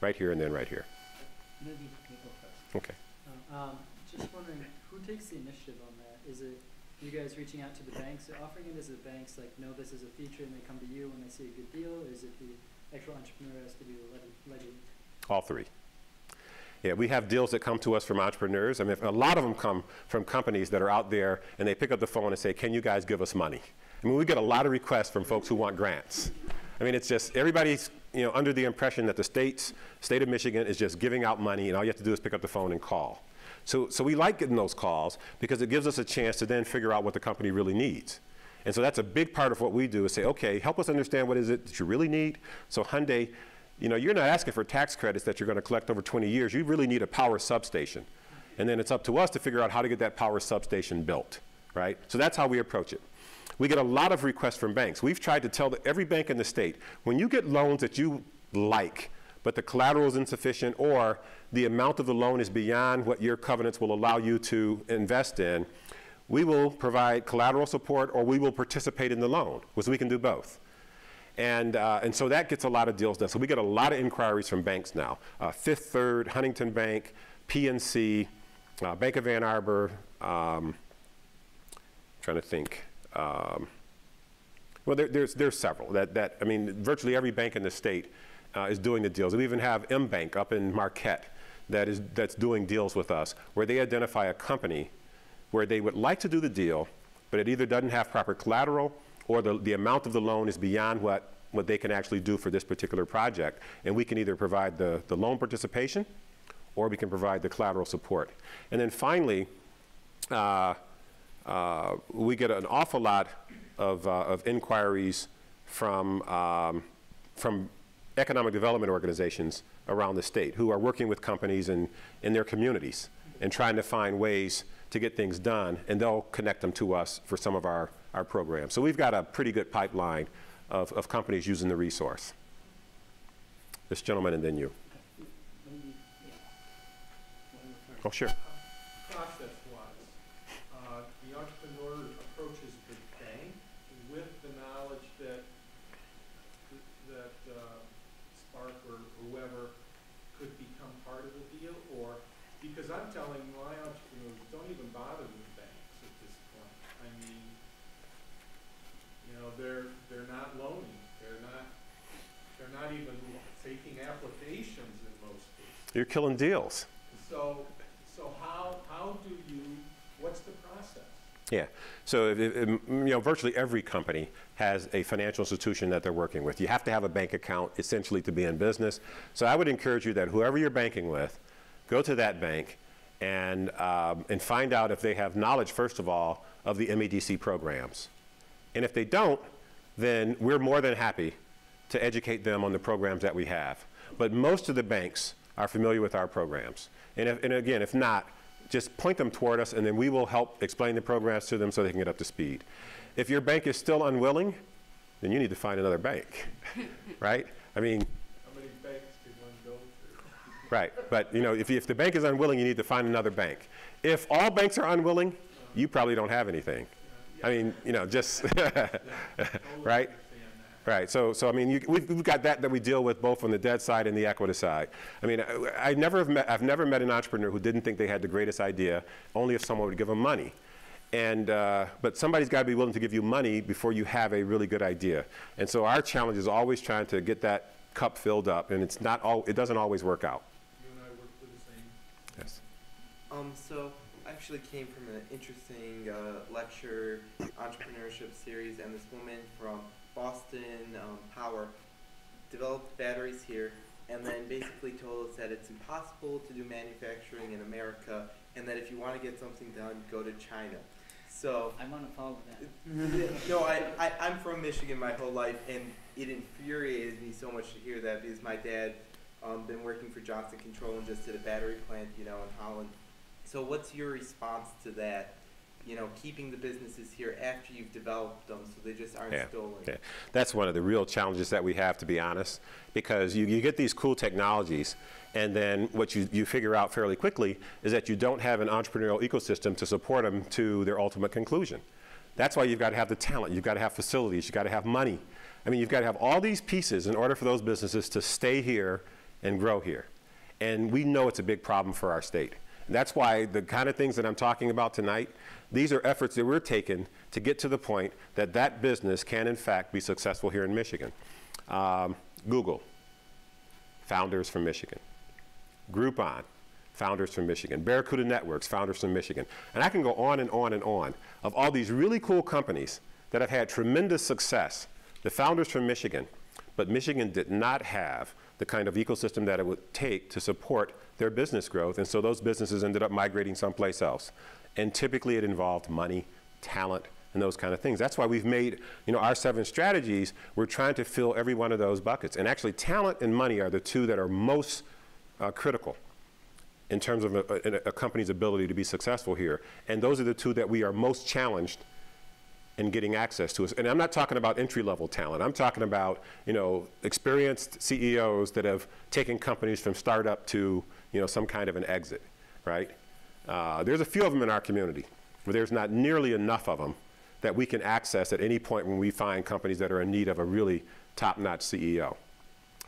right here and then right here.
Maybe you go first.
Okay.
Just wondering, who takes the initiative on that? Is it you guys reaching out to the banks, offering it? Is it the banks like know this is a feature and they come to you when they see a good deal? Or is it the actual entrepreneur has to do the letting?
All three. Yeah, we have deals that come to us from entrepreneurs. I mean, a lot of them come from companies that are out there, and they pick up the phone and say, can you guys give us money? I mean, we get a lot of requests from folks who want grants. I mean, it's just everybody's under the impression that the state of Michigan is just giving out money, and all you have to do is pick up the phone and call. So we like getting those calls because it gives us a chance to then figure out what the company really needs. And so that's a big part of what we do, is say, okay, help us understand what is it that you really need. So Hyundai, you're not asking for tax credits that you're going to collect over 20 years. You really need a power substation. And then it's up to us to figure out how to get that power substation built, right? So that's how we approach it. We get a lot of requests from banks. We've tried to tell every bank in the state, when you get loans that you like, but the collateral is insufficient or the amount of the loan is beyond what your covenants will allow you to invest in, we will provide collateral support or we will participate in the loan, because we can do both. And so that gets a lot of deals done. So we get a lot of inquiries from banks now. Fifth Third, Huntington Bank, PNC, Bank of Ann Arbor, trying to think. Well, there's several. I mean, virtually every bank in the state is doing the deals. We even have M Bank up in Marquette that's doing deals with us, where they identify a company where they would like to do the deal, but it either doesn't have proper collateral or the amount of the loan is beyond what they can actually do for this particular project. And we can either provide the loan participation or we can provide the collateral support. And then finally, we get an awful lot of inquiries from economic development organizations around the state who are working with companies in their communities and trying to find ways to get things done, and they'll connect them to us for some of our programs. So we've got a pretty good pipeline of companies using the resource. This gentleman and then you.
Maybe, yeah.
Oh, sure.
Process-wise, the entrepreneur approaches the bank with the knowledge that Spark or whoever could become part of the deal, or because I'm telling my entrepreneurs, don't even bother with banks at this point. I mean, they're not loaning. They're not even taking applications in most cases.
You're killing deals.
So how do you, what's the process?
Yeah. So you know, virtually every company has a financial institution that they're working with. You have to have a bank account essentially to be in business. So I would encourage you that whoever you're banking with, go to that bank and find out if they have knowledge, first of all, of the MEDC programs. And if they don't, then we're more than happy to educate them on the programs that we have. But most of the banks are familiar with our programs. And again, if not, just point them toward us, and then we will help explain the programs to them so they can get up to speed. If your bank is still unwilling, then you need to find another bank, right? I mean,
How many banks can one go to?
right, but you know, if the bank is unwilling, you need to find another bank. If all banks are unwilling, you probably don't have anything. I mean, you know, just, right? Right, so I mean, we've got that we deal with both on the debt side and the equity side. I mean, I've never met an entrepreneur who didn't think they had the greatest idea, only if someone would give them money. And, but somebody's got to be willing to give you money before you have a really good idea. And so our challenge is always trying to get that cup filled up, and it doesn't always work out.
You and I work for the same.
Yes.
So I actually came from an interesting lecture, entrepreneurship series, and this woman from Boston Power developed batteries here, and then basically told us that it's impossible to do manufacturing in America, and that if you want to get something done, go to China. So
I want to follow that.
no, I'm from Michigan my whole life, and it infuriated me so much to hear that because my dad been working for Johnson Control and just did a battery plant, you know, in Holland. So what's your response to that? You know, keeping the businesses here after you've developed them so they just aren't stolen.
Yeah. That's one of the real challenges that we have, to be honest, because you get these cool technologies, and then what you figure out fairly quickly is that you don't have an entrepreneurial ecosystem to support them to their ultimate conclusion. That's why you've got to have the talent, you've got to have facilities, you've got to have money. I mean, you've got to have all these pieces in order for those businesses to stay here and grow here. And we know it's a big problem for our state. And that's why the kind of things that I'm talking about tonight, these are efforts that we're taking to get to the point that that business can, in fact, be successful here in Michigan. Google, founders from Michigan. Groupon, founders from Michigan. Barracuda Networks, founders from Michigan. And I can go on and on and on of all these really cool companies that have had tremendous success. The founders from Michigan, but Michigan did not have the kind of ecosystem that it would take to support their business growth, and so those businesses ended up migrating someplace else. And typically it involved money, talent, and those kind of things. That's why we've made, you know, our 7 strategies, we're trying to fill every one of those buckets. And actually talent and money are the two that are most critical in terms of a company's ability to be successful here. And those are the two that we are most challenged in getting access to us. And I'm not talking about entry-level talent. I'm talking about, you know, experienced CEOs that have taken companies from startup to, you know, some kind of an exit, right? There's a few of them in our community, but there's not nearly enough of them that we can access at any point when we find companies that are in need of a really top-notch CEO.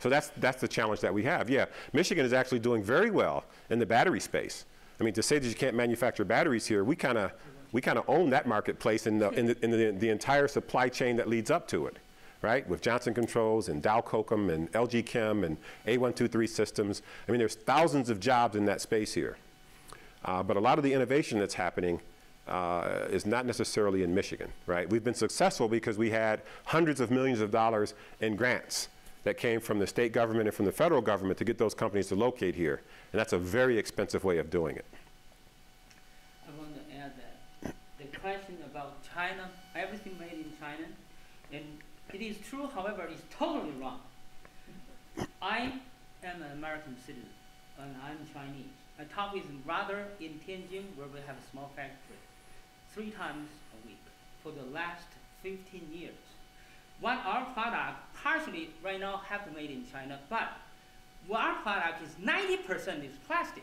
So that's the challenge that we have. Yeah, Michigan is actually doing very well in the battery space. I mean, to say that you can't manufacture batteries here, we kind of own that marketplace in the entire supply chain that leads up to it, right? With Johnson Controls and Dow Kokum and LG Chem and A123 Systems. I mean, there's thousands of jobs in that space here. But a lot of the innovation that's happening is not necessarily in Michigan, right? We've been successful because we had hundreds of millions of dollars in grants that came from the state government and from the federal government to get those companies to locate here. And that's a very expensive way of doing it.
I want to add that the question about China, everything made in China, and it is true, however, it's totally wrong. I am an American citizen, and I'm Chinese. I talk with brother in Tianjin, where we have a small factory, 3 times a week for the last 15 years. What our product partially right now have to made in China, but our product is 90% is plastic.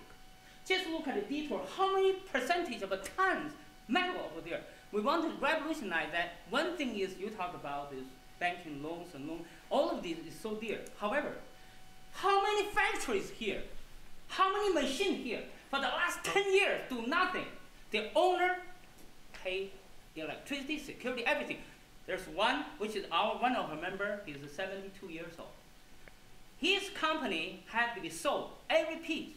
Just look at the detour, how many percentage of a tons metal over there. We want to revolutionize that. One thing is you talk about is banking loans and loans. All of this is so dear. However, how many factories here? How many machines here? For the last 10 years, do nothing. The owner pay electricity, security, everything. There's one, which is one of our member, he's 72 years old. His company had to be sold, every piece.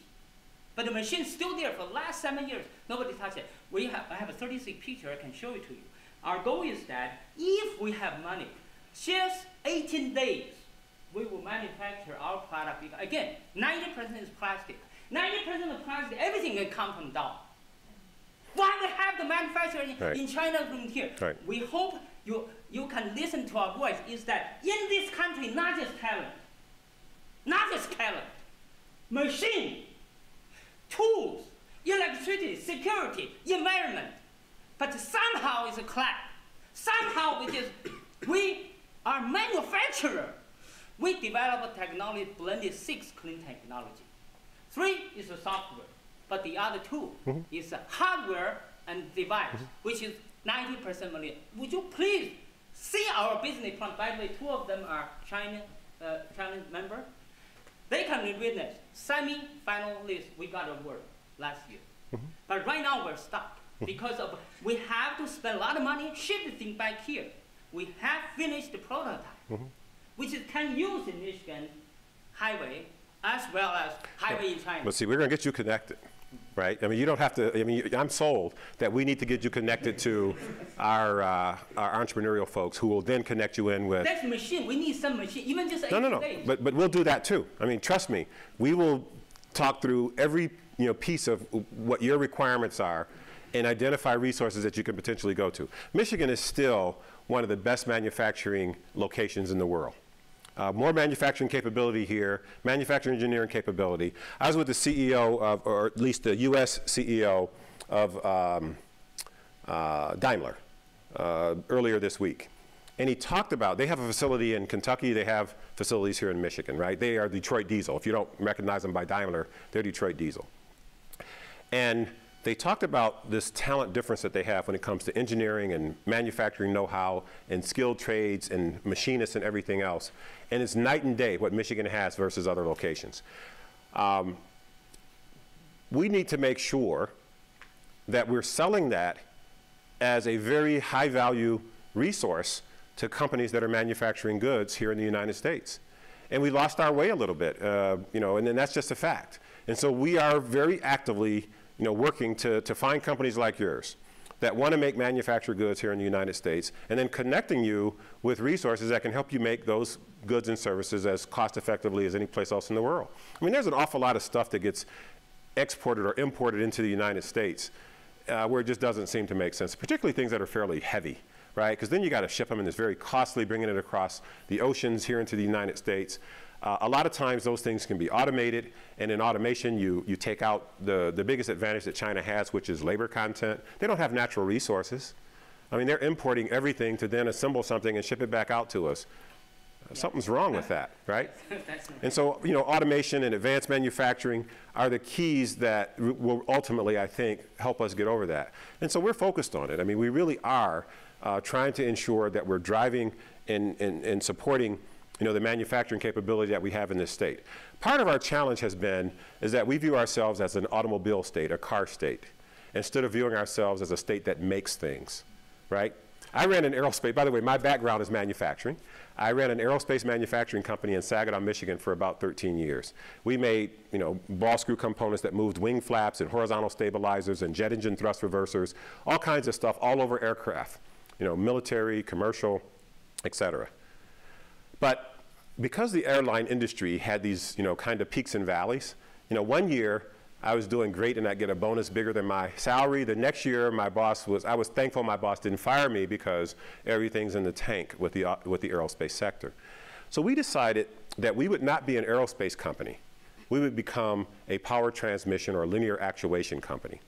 But the machine's still there for the last 7 years. Nobody touched it. I have a 36 picture. I can show it to you. Our goal is that if we have money, just 18 days, we will manufacture our product. Again, 90% is plastic. 90% of plastic, everything can come from Dow. Why we have the manufacturing in China from here?
Right.
We hope you can listen to our voice, is that in this country, not just talent, machine, tools, electricity, security, environment, but somehow it's a clap. Somehow we are manufacturer. We develop a technology, blended 6 clean technology. 3 is the software, but the other 2 is hardware and device, which is 90% money. Would you please see our business plan? By the way, 2 of them are Chinese member. They can witness. Semi-finalist, we got award last year. But right now we're stuck because of we have to spend a lot of money, ship the thing back here. We have finished the prototype, which can use in Michigan highway as well as highway in China.
But see, we're going to get you connected, right? I mean, you don't have to, I mean, I'm sold that we need to get you connected to our entrepreneurial folks who will then connect you in with.
That's machine. We need some machine, even just 18 days.
But we'll do that too. I mean, trust me, we will talk through every piece of what your requirements are and identify resources that you can potentially go to. Michigan is still one of the best manufacturing locations in the world. More manufacturing capability here, manufacturing engineering capability. I was with the CEO of, or at least the US CEO of Daimler earlier this week. And he talked about, they have a facility in Kentucky, they have facilities here in Michigan, right? They are Detroit Diesel. If you don't recognize them by Daimler, they're Detroit Diesel. And they talked about this talent difference that they have when it comes to engineering and manufacturing know-how and skilled trades and machinists and everything else. And it's night and day what Michigan has versus other locations. We need to make sure that we're selling that as a very high value resource to companies that are manufacturing goods here in the United States. And we lost our way a little bit, and then that's just a fact. And so we are very actively working to find companies like yours that want to make manufactured goods here in the United States, and then connecting you with resources that can help you make those goods and services as cost effectively as any place else in the world. I mean, there's an awful lot of stuff that gets exported or imported into the United States where it just doesn't seem to make sense, particularly things that are fairly heavy, right? Because then you got to ship them, and it's very costly bringing it across the oceans here into the United States. A lot of times those things can be automated, and in automation you take out the biggest advantage that China has, which is labor content. They don't have natural resources. I mean, they're importing everything to then assemble something and ship it back out to us. Something's wrong with that, right? And so, automation and advanced manufacturing are the keys that will ultimately, I think, help us get over that. And so we're focused on it. I mean, we really are trying to ensure that we're driving and supporting the manufacturing capability that we have in this state. Part of our challenge has been is that we view ourselves as an automobile state, a car state, instead of viewing ourselves as a state that makes things, right? I ran an aerospace, by the way, my background is manufacturing. I ran an aerospace manufacturing company in Saginaw, Michigan for about 13 years. We made, ball screw components that moved wing flaps and horizontal stabilizers and jet engine thrust reversers, all kinds of stuff all over aircraft, military, commercial, et cetera. But because the airline industry had these, kind of peaks and valleys, one year I was doing great and I get a bonus bigger than my salary. The next year I was thankful my boss didn't fire me because everything's in the tank with the aerospace sector. So we decided that we would not be an aerospace company. We would become a power transmission or linear actuation company.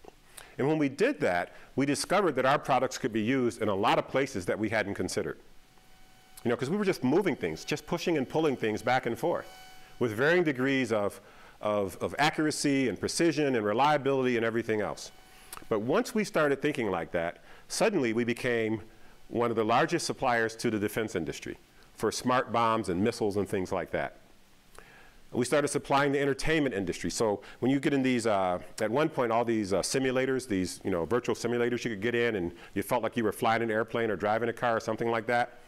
And when we did that, we discovered that our products could be used in a lot of places that we hadn't considered. Because we were just moving things, just pushing and pulling things back and forth with varying degrees of accuracy and precision and reliability and everything else. But once we started thinking like that, suddenly we became one of the largest suppliers to the defense industry for smart bombs and missiles and things like that. We started supplying the entertainment industry. So when you get in these, at one point, all these simulators, these virtual simulators you could get in and you felt like you were flying an airplane or driving a car or something like that.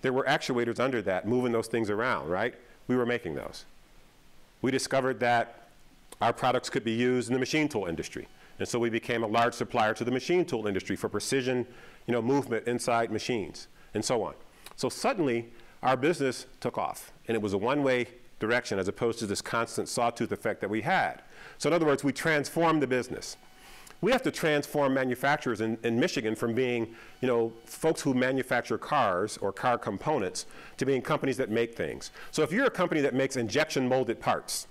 There were actuators under that moving those things around, right? We were making those. We discovered that our products could be used in the machine tool industry. And so we became a large supplier to the machine tool industry for precision, movement inside machines and so on. So suddenly our business took off, and it was a one-way direction as opposed to this constant sawtooth effect that we had. So in other words, we transformed the business. We have to transform manufacturers in Michigan from being, folks who manufacture cars or car components to being companies that make things. So if you're a company that makes injection molded parts,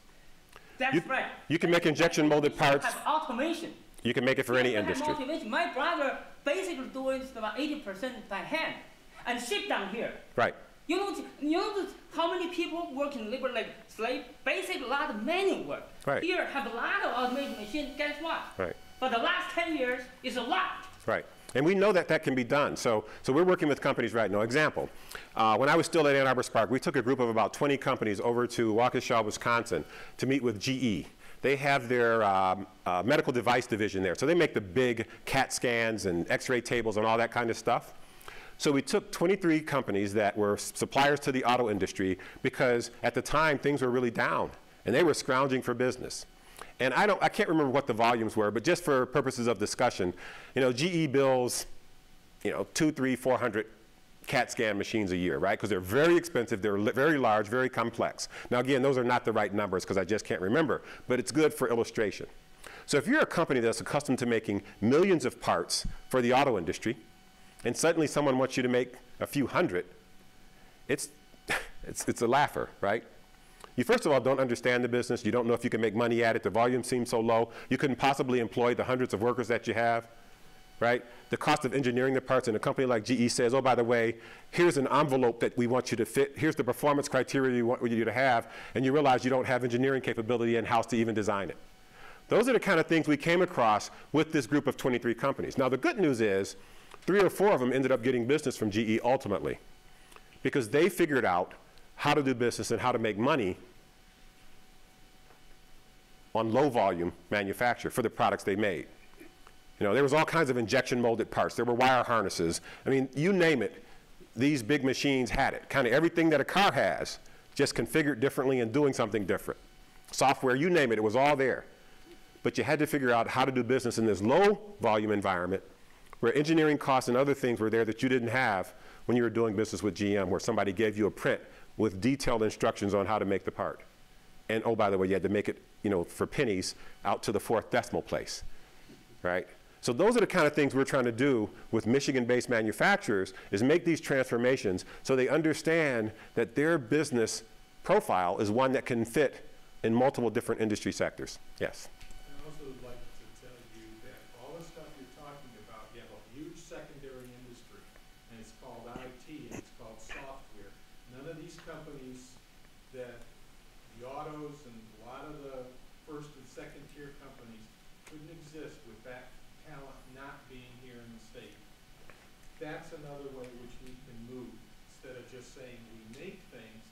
That's right.
You can make injection molded parts.
Have automation.
You can make it for any
Have
industry.
automation. My brother basically doing about 80% by hand and ship down here.
Right.
You know how many people work in labor like slave? Basically, a lot of manual work.
Right.
Here, have a lot of automation machine. Guess what?
Right.
For the last 10 years, it's a lot.
Right. And we know that that can be done. So we're working with companies right now. Example, when I was still at Ann Arbor Spark, we took a group of about 20 companies over to Waukesha, Wisconsin to meet with GE. They have their medical device division there. So they make the big CAT scans and x-ray tables and all that kind of stuff. So we took 23 companies that were suppliers to the auto industry because at the time things were really down and they were scrounging for business. And I can't remember what the volumes were, but just for purposes of discussion, GE bills, 200, 300, 400 CAT scan machines a year, right? Because they're very expensive, they're very large, very complex. Now again, those are not the right numbers because I just can't remember, but it's good for illustration. So if you're a company that's accustomed to making millions of parts for the auto industry, and suddenly someone wants you to make a few hundred, it's a laugher, right? You first of all don't understand the business. You don't know if you can make money at it. The volume seems so low. You couldn't possibly employ the hundreds of workers that you have, right? The cost of engineering the parts, and a company like GE says, oh, by the way, here's an envelope that we want you to fit. Here's the performance criteria we want you to have, and you realize you don't have engineering capability in-house to even design it. Those are the kind of things we came across with this group of 23 companies. Now, the good news is 3 or 4 of them ended up getting business from GE ultimately because they figured out how to do business and how to make money on low volume manufacture for the products they made. There was all kinds of injection molded parts. There were wire harnesses. I mean, you name it, these big machines had it. Kind of everything that a car has, just configured differently and doing something different. Software, you name it, it was all there. But you had to figure out how to do business in this low volume environment where engineering costs and other things were there that you didn't have when you were doing business with GM, where somebody gave you a print with detailed instructions on how to make the part. And oh, by the way, you had to make it, for pennies out to the 4th decimal place, right? So those are the kind of things we're trying to do with Michigan-based manufacturers is make these transformations so they understand that their business profile is one that can fit in multiple different industry sectors. Yes?
I also would like to tell you that all the stuff you're talking about, you have a huge secondary industry, and it's called IT, and it's called software. None of these companies that the autos and a lot of the first and second tier companies couldn't exist with that talent not being here in the state. That's another way which we can move. Instead of just saying we make things,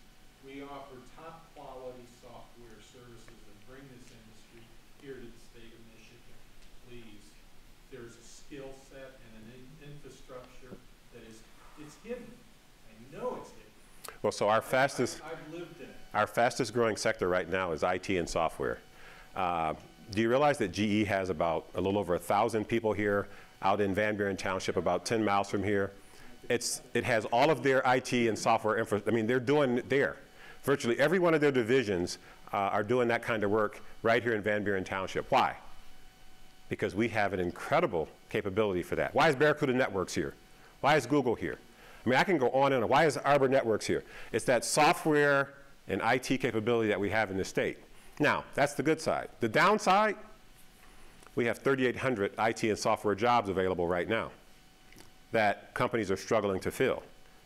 we offer top quality software services and bring this industry here to the state of Michigan. Please, there's a skill set and an infrastructure that it's hidden. I know it's hidden.
Well, so our fastest,
I've lived in it.
Our fastest growing sector right now is IT and software. Do you realize that GE has about a little over 1,000 people here out in Van Buren Township, about 10 miles from here? It has all of their IT and software infrastructure. I mean, they're doing it there. Virtually every one of their divisions are doing that kind of work right here in Van Buren Township. Why? Because we have an incredible capability for that. Why is Barracuda Networks here? Why is Google here? I mean, I can go on and on. Why is Arbor Networks here? It's that software and IT capability that we have in the state. Now, that's the good side. The downside, we have 3,800 IT and software jobs available right now that companies are struggling to fill.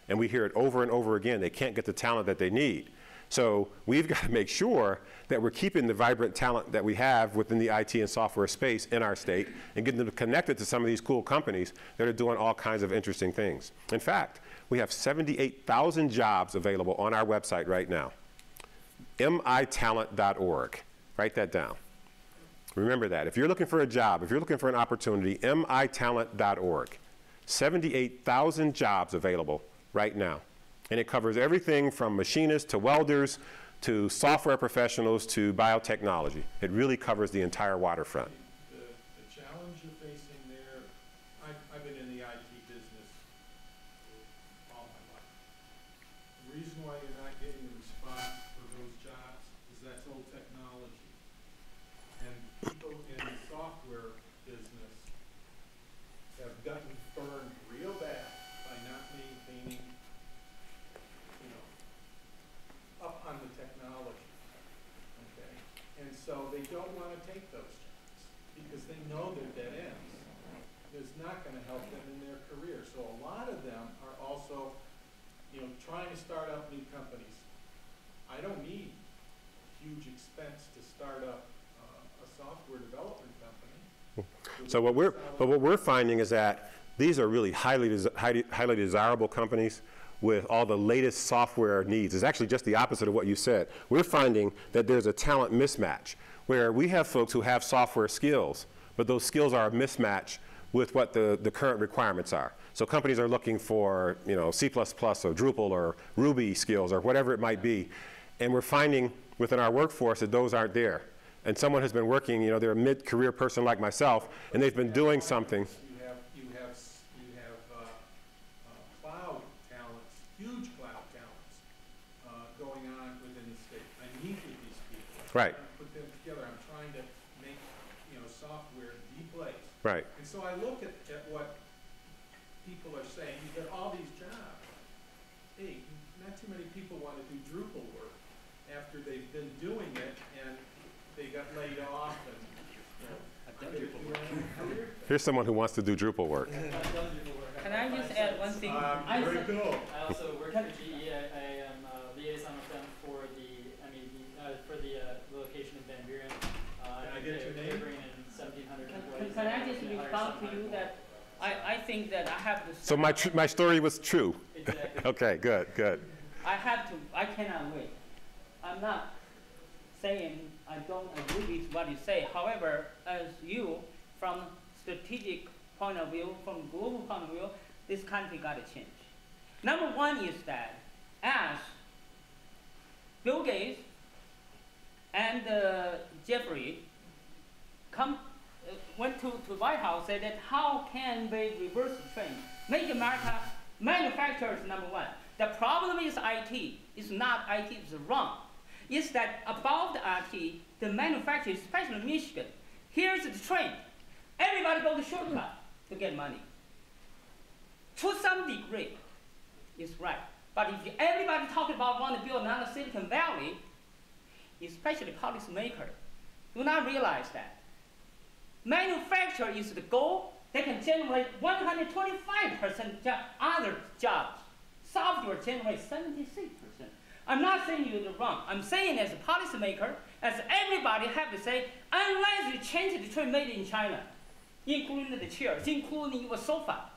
And we hear it over and over again. They can't get the talent that they need. So we've got to make sure that we're keeping the vibrant talent that we have within the IT and software space in our state and getting them connected to some of these cool companies that are doing all kinds of interesting things. In fact, we have 78,000 jobs available on our website right now. mitalent.org. Write that down. Remember that. If you're looking for a job, if you're looking for an opportunity, mitalent.org. 78,000 jobs available right now. And it covers everything from machinists to welders to software professionals to biotechnology. It really covers the entire waterfront.
The challenge you're facing there, I've been in the IT business for all my life. The reason why you're not getting a response for those jobs is that's old technology. And people in the software business have gotten burned real bad by not maintaining, you know, up on the technology, okay? And so they don't want to take those jobs because they know they're dead ends. It's not going to help them in their career. So a lot of them are also, you know, trying to start up new companies. I don't need huge expense to start up a software development company.
So what we're finding is that these are really highly desirable companies with all the latest software needs. It's actually just the opposite of what you said. We're finding that there's a talent mismatch where we have folks who have software skills, but those skills are a mismatch with what the current requirements are. So companies are looking for, you know, C++ or Drupal or Ruby skills or whatever it might be. And we're finding within our workforce that those aren't there. And someone has been working, you know, they're a mid-career person like myself, and they've been doing something.
You have cloud talents, huge cloud talents going on within the state. I meet with these people.
Right.
I put them together. I'm trying to make, you know, software the place.
Right.
And so I look at what people are saying. You get all these jobs. Hey, not too many people want to do Drupal work after they've been doing it and they got laid off and, you know,
I've done Drupal work.
Here's someone who wants to do Drupal work.
Can I just add one thing?
Very cool.
I also work for GE. I am a liaison with them for the for the location in Van Buren.
Can I get your name?
Bringing in 1,700 employees.
Can I just respond to you that I think that I have to.
So my story was true.
Exactly.
Okay, good.
I cannot wait. I'm not saying I don't agree with what you say. However, as you, from strategic point of view, from global point of view, this country got to change. Number one is that as Bill Gates and Jeffrey went to White House, said that how can we reverse the trend? Make America manufacturers number one. The problem is IT. It's not IT, it's wrong. It's that above the IT, the manufacturer, especially Michigan, here's the trend. Everybody go to shortcut to get money. To some degree, it's right. But if everybody talk about want to build another Silicon Valley, especially policymakers, do not realize that. Manufacture is the goal. They can generate 125% other jobs. Software generates 76%. I'm not saying you're wrong. I'm saying as a policymaker, as everybody have to say, unless you change the trade made in China, including the chairs, including your sofa,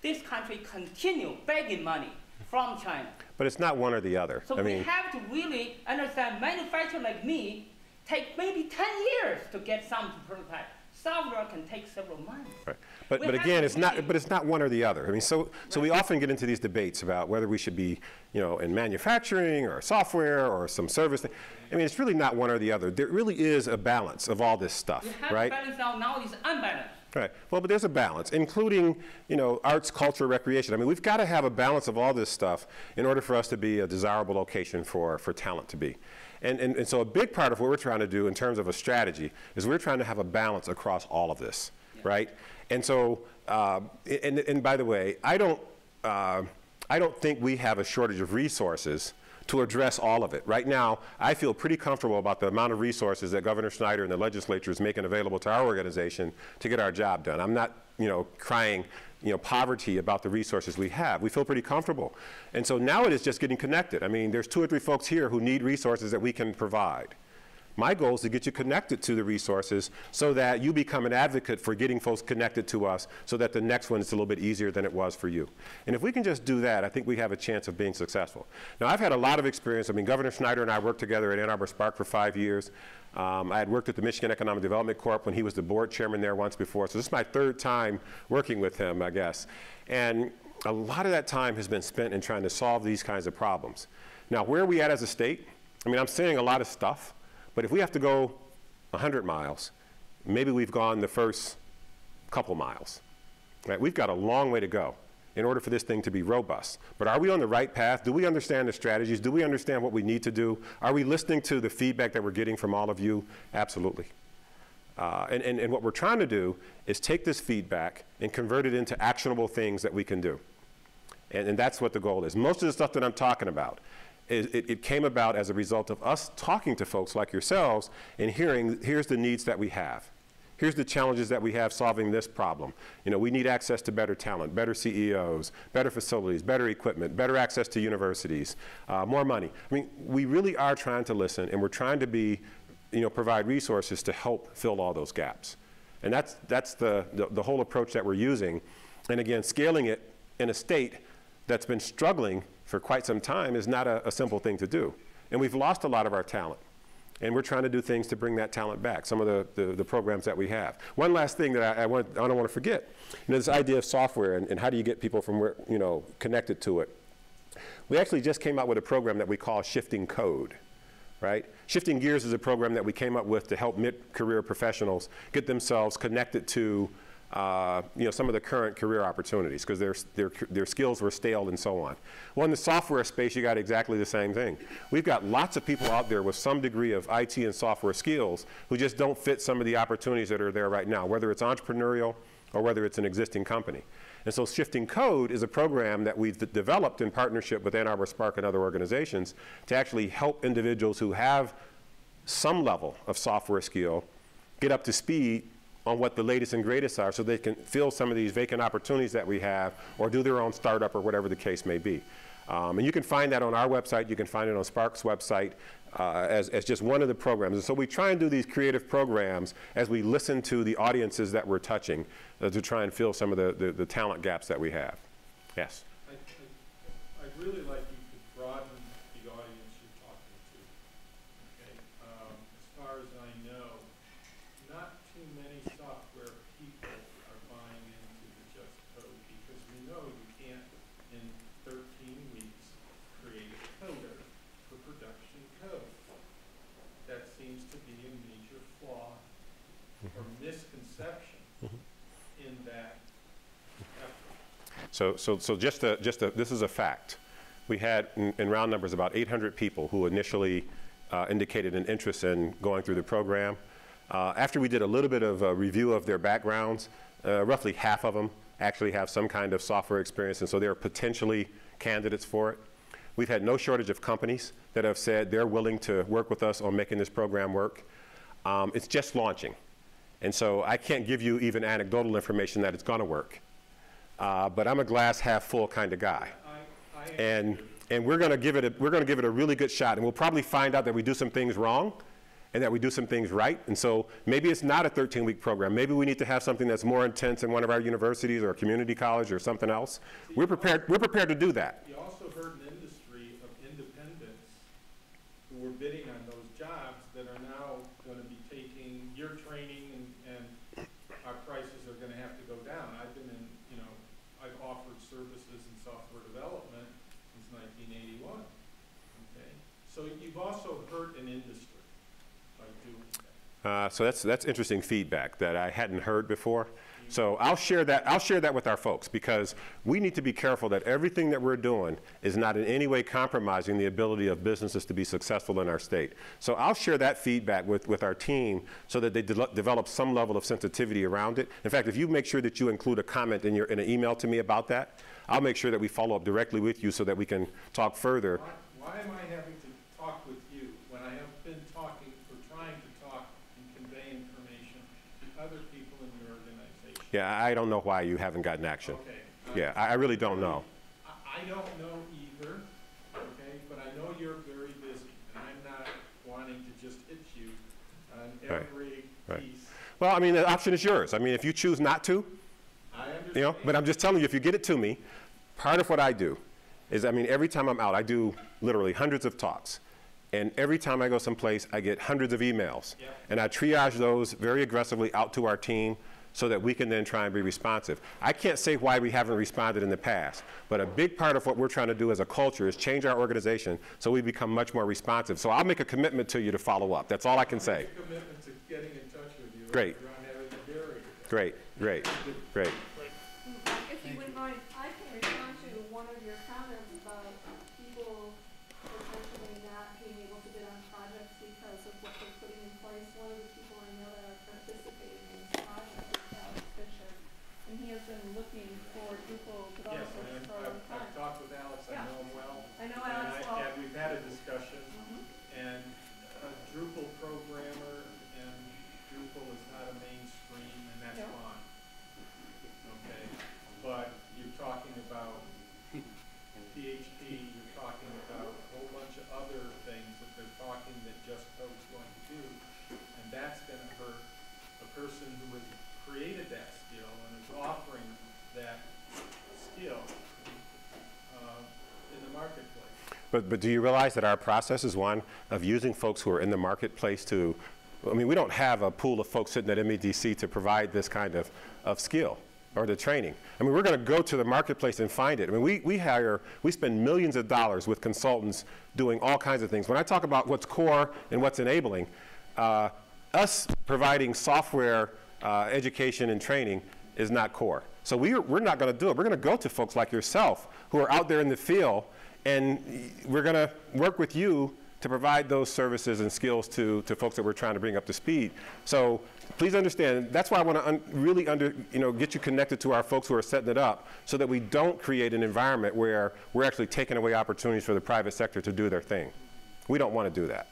this country continue begging money from China.
But it's not one or the other.
So we have to really understand manufacturer like me take maybe 10 years to get some prototype. Software can take several months.
Right. But again, it's not one or the other. I mean, so we often get into these debates about whether we should be, you know, in manufacturing or software or some service. I mean, it's really not one or the other. There really is a balance of all this stuff, right?
Balance now is unbalanced.
Right. Well, but there's a balance, including, you know, arts, culture, recreation. I mean, we've got to have a balance of all this stuff in order for us to be a desirable location for talent to be. And so a big part of what we're trying to do in terms of a strategy is we're trying to have a balance across all of this, right? And so, and by the way, I don't think we have a shortage of resources to address all of it. Right now, I feel pretty comfortable about the amount of resources that Governor Snyder and the legislature is making available to our organization to get our job done. I'm not, you know, crying, you know, poverty about the resources we have. We feel pretty comfortable. And so now it is just getting connected. I mean, there's 2 or 3 folks here who need resources that we can provide. My goal is to get you connected to the resources so that you become an advocate for getting folks connected to us so that the next one is a little bit easier than it was for you. And if we can just do that, I think we have a chance of being successful. Now, I've had a lot of experience. I mean, Governor Snyder and I worked together at Ann Arbor Spark for 5 years. I had worked at the Michigan Economic Development Corp when he was the board chairman there once before. So this is my 3rd time working with him, I guess. And a lot of that time has been spent in trying to solve these kinds of problems. Now, where are we at as a state? I mean, I'm saying a lot of stuff, but if we have to go 100 miles, maybe we've gone the first couple miles, right? We've got a long way to go in order for this thing to be robust. But are we on the right path? Do we understand the strategies? Do we understand what we need to do? Are we listening to the feedback that we're getting from all of you? Absolutely. And what we're trying to do is take this feedback and convert it into actionable things that we can do. And that's what the goal is. Most of the stuff that I'm talking about, it came about as a result of us talking to folks like yourselves and hearing, here's the needs that we have. Here's the challenges that we have solving this problem. You know, we need access to better talent, better CEOs, better facilities, better equipment, better access to universities, more money. I mean, we really are trying to listen, and we're trying to be, you know, provide resources to help fill all those gaps. And that's the whole approach that we're using. And again, scaling it in a state that's been struggling for quite some time is not a simple thing to do. And we've lost a lot of our talent. And we're trying to do things to bring that talent back, some of the programs that we have. One last thing that I don't want to forget, you know, this idea of software and how do you get people from where, you know, connected to it. We actually just came out with a program that we call Shifting Code, right? Shifting Gears is a program that we came up with to help mid-career professionals get themselves connected to you know, some of the current career opportunities because their skills were stale and so on. Well, in the software space, you got exactly the same thing. We've got lots of people out there with some degree of IT and software skills who just don't fit some of the opportunities that are there right now, whether it's entrepreneurial or whether it's an existing company. And so Shifting Code is a program that we've developed in partnership with Ann Arbor Spark and other organizations to actually help individuals who have some level of software skill get up to speed on what the latest and greatest are so they can fill some of these vacant opportunities that we have or do their own startup or whatever the case may be. And you can find that on our website. You can find it on Spark's website as just one of the programs. And so we try and do these creative programs as we listen to the audiences that we're touching to try and fill some of the talent gaps that we have. Yes?
I'd really like you to broaden the audience you're talking to. Okay? As far as I know, not too many software people are buying into the just code because we know you can't, in 13 weeks, create a coder for production code. That seems to be a major flaw or misconception in that effort.
So this is a fact. We had, in round numbers, about 800 people who initially indicated an interest in going through the program. After we did a little bit of a review of their backgrounds, roughly half of them actually have some kind of software experience, and so they're potentially candidates for it. We've had no shortage of companies that have said they're willing to work with us on making this program work. It's just launching, and so I can't give you even anecdotal information that it's going to work. But I'm a glass half full kind of guy, and we're going to give it a really good shot, and we'll probably find out that we do some things wrong and that we do some things right. And so maybe it's not a 13-week program. Maybe we need to have something that's more intense in one of our universities or a community college or something else. We're prepared to do that.
You also heard an industry of independents who were bidding on those jobs that are now going to be taking your training and our prices are going to have to go down. I've been in, you know, I've offered services in software development since 1981. Okay, so you've also hurt an industry.
So that's interesting feedback that I hadn't heard before. So I'll share that with our folks because we need to be careful that everything that we're doing is not in any way compromising the ability of businesses to be successful in our state. So I'll share that feedback with our team so that they develop some level of sensitivity around it. In fact, if you make sure that you include a comment in an email to me about that, I'll make sure that we follow up directly with you so that we can talk further.
Why am I having to talk with you when I have been talking or trying to talk and convey information to other people in your organization?
Yeah, I don't know why you haven't gotten action.
Okay.
Yeah, I really don't know.
I don't know either, okay, but I know you're very busy, and I'm not wanting to just hit you on every piece.
Well, I mean, the option is yours. I mean, if you choose not to,
I understand.
you know, but I'm just telling you, if you get it to me, part of what I do is, I mean, every time I'm out, I do literally hundreds of talks. And every time I go someplace, I get hundreds of emails.
Yep.
And I triage those very aggressively out to our team so that we can then try and be responsive. I can't say why we haven't responded in the past, but a big part of what we're trying to do as a culture is change our organization so we become much more responsive. So I'll make a commitment to you to follow up. That's all I can say.
Make a commitment to getting in touch with you.
Great.
Around having the dairy.
Great, great, great.
If you wouldn't mind, I can respond to one of your comments about people potentially not being able to get on projects because of what they're putting in place. One of the people I know that are participating in this project is Alex Fisher, and he has been looking for Drupal
Yes,
developers
and
for a long
I've
time.
talked with Alex, I
Yeah.
know him well.
I know Alex well.
And we've had a discussion,
Mhm.
and a Drupal programmer and Drupal is not a mainstream, and that's
Yeah.
fine. Okay, but you're talking about PHP, you're talking about a whole bunch of other things that they're talking that Just Code's going to do, and that's gonna hurt the person who has created that skill and is offering that skill in the marketplace.
But do you realize that our process is one of using folks who are in the marketplace to, I mean, we don't have a pool of folks sitting at MEDC to provide this kind of skill or the training. I mean, we're going to go to the marketplace and find it. I mean, we spend millions of dollars with consultants doing all kinds of things. When I talk about what's core and what's enabling, us providing software education and training is not core. So we're not going to do it. We're going to go to folks like yourself who are out there in the field, and we're going to work with you to provide those services and skills to folks that we're trying to bring up to speed. So please understand, that's why I want to really get you connected to our folks who are setting it up so that we don't create an environment where we're actually taking away opportunities for the private sector to do their thing. We don't want to do that.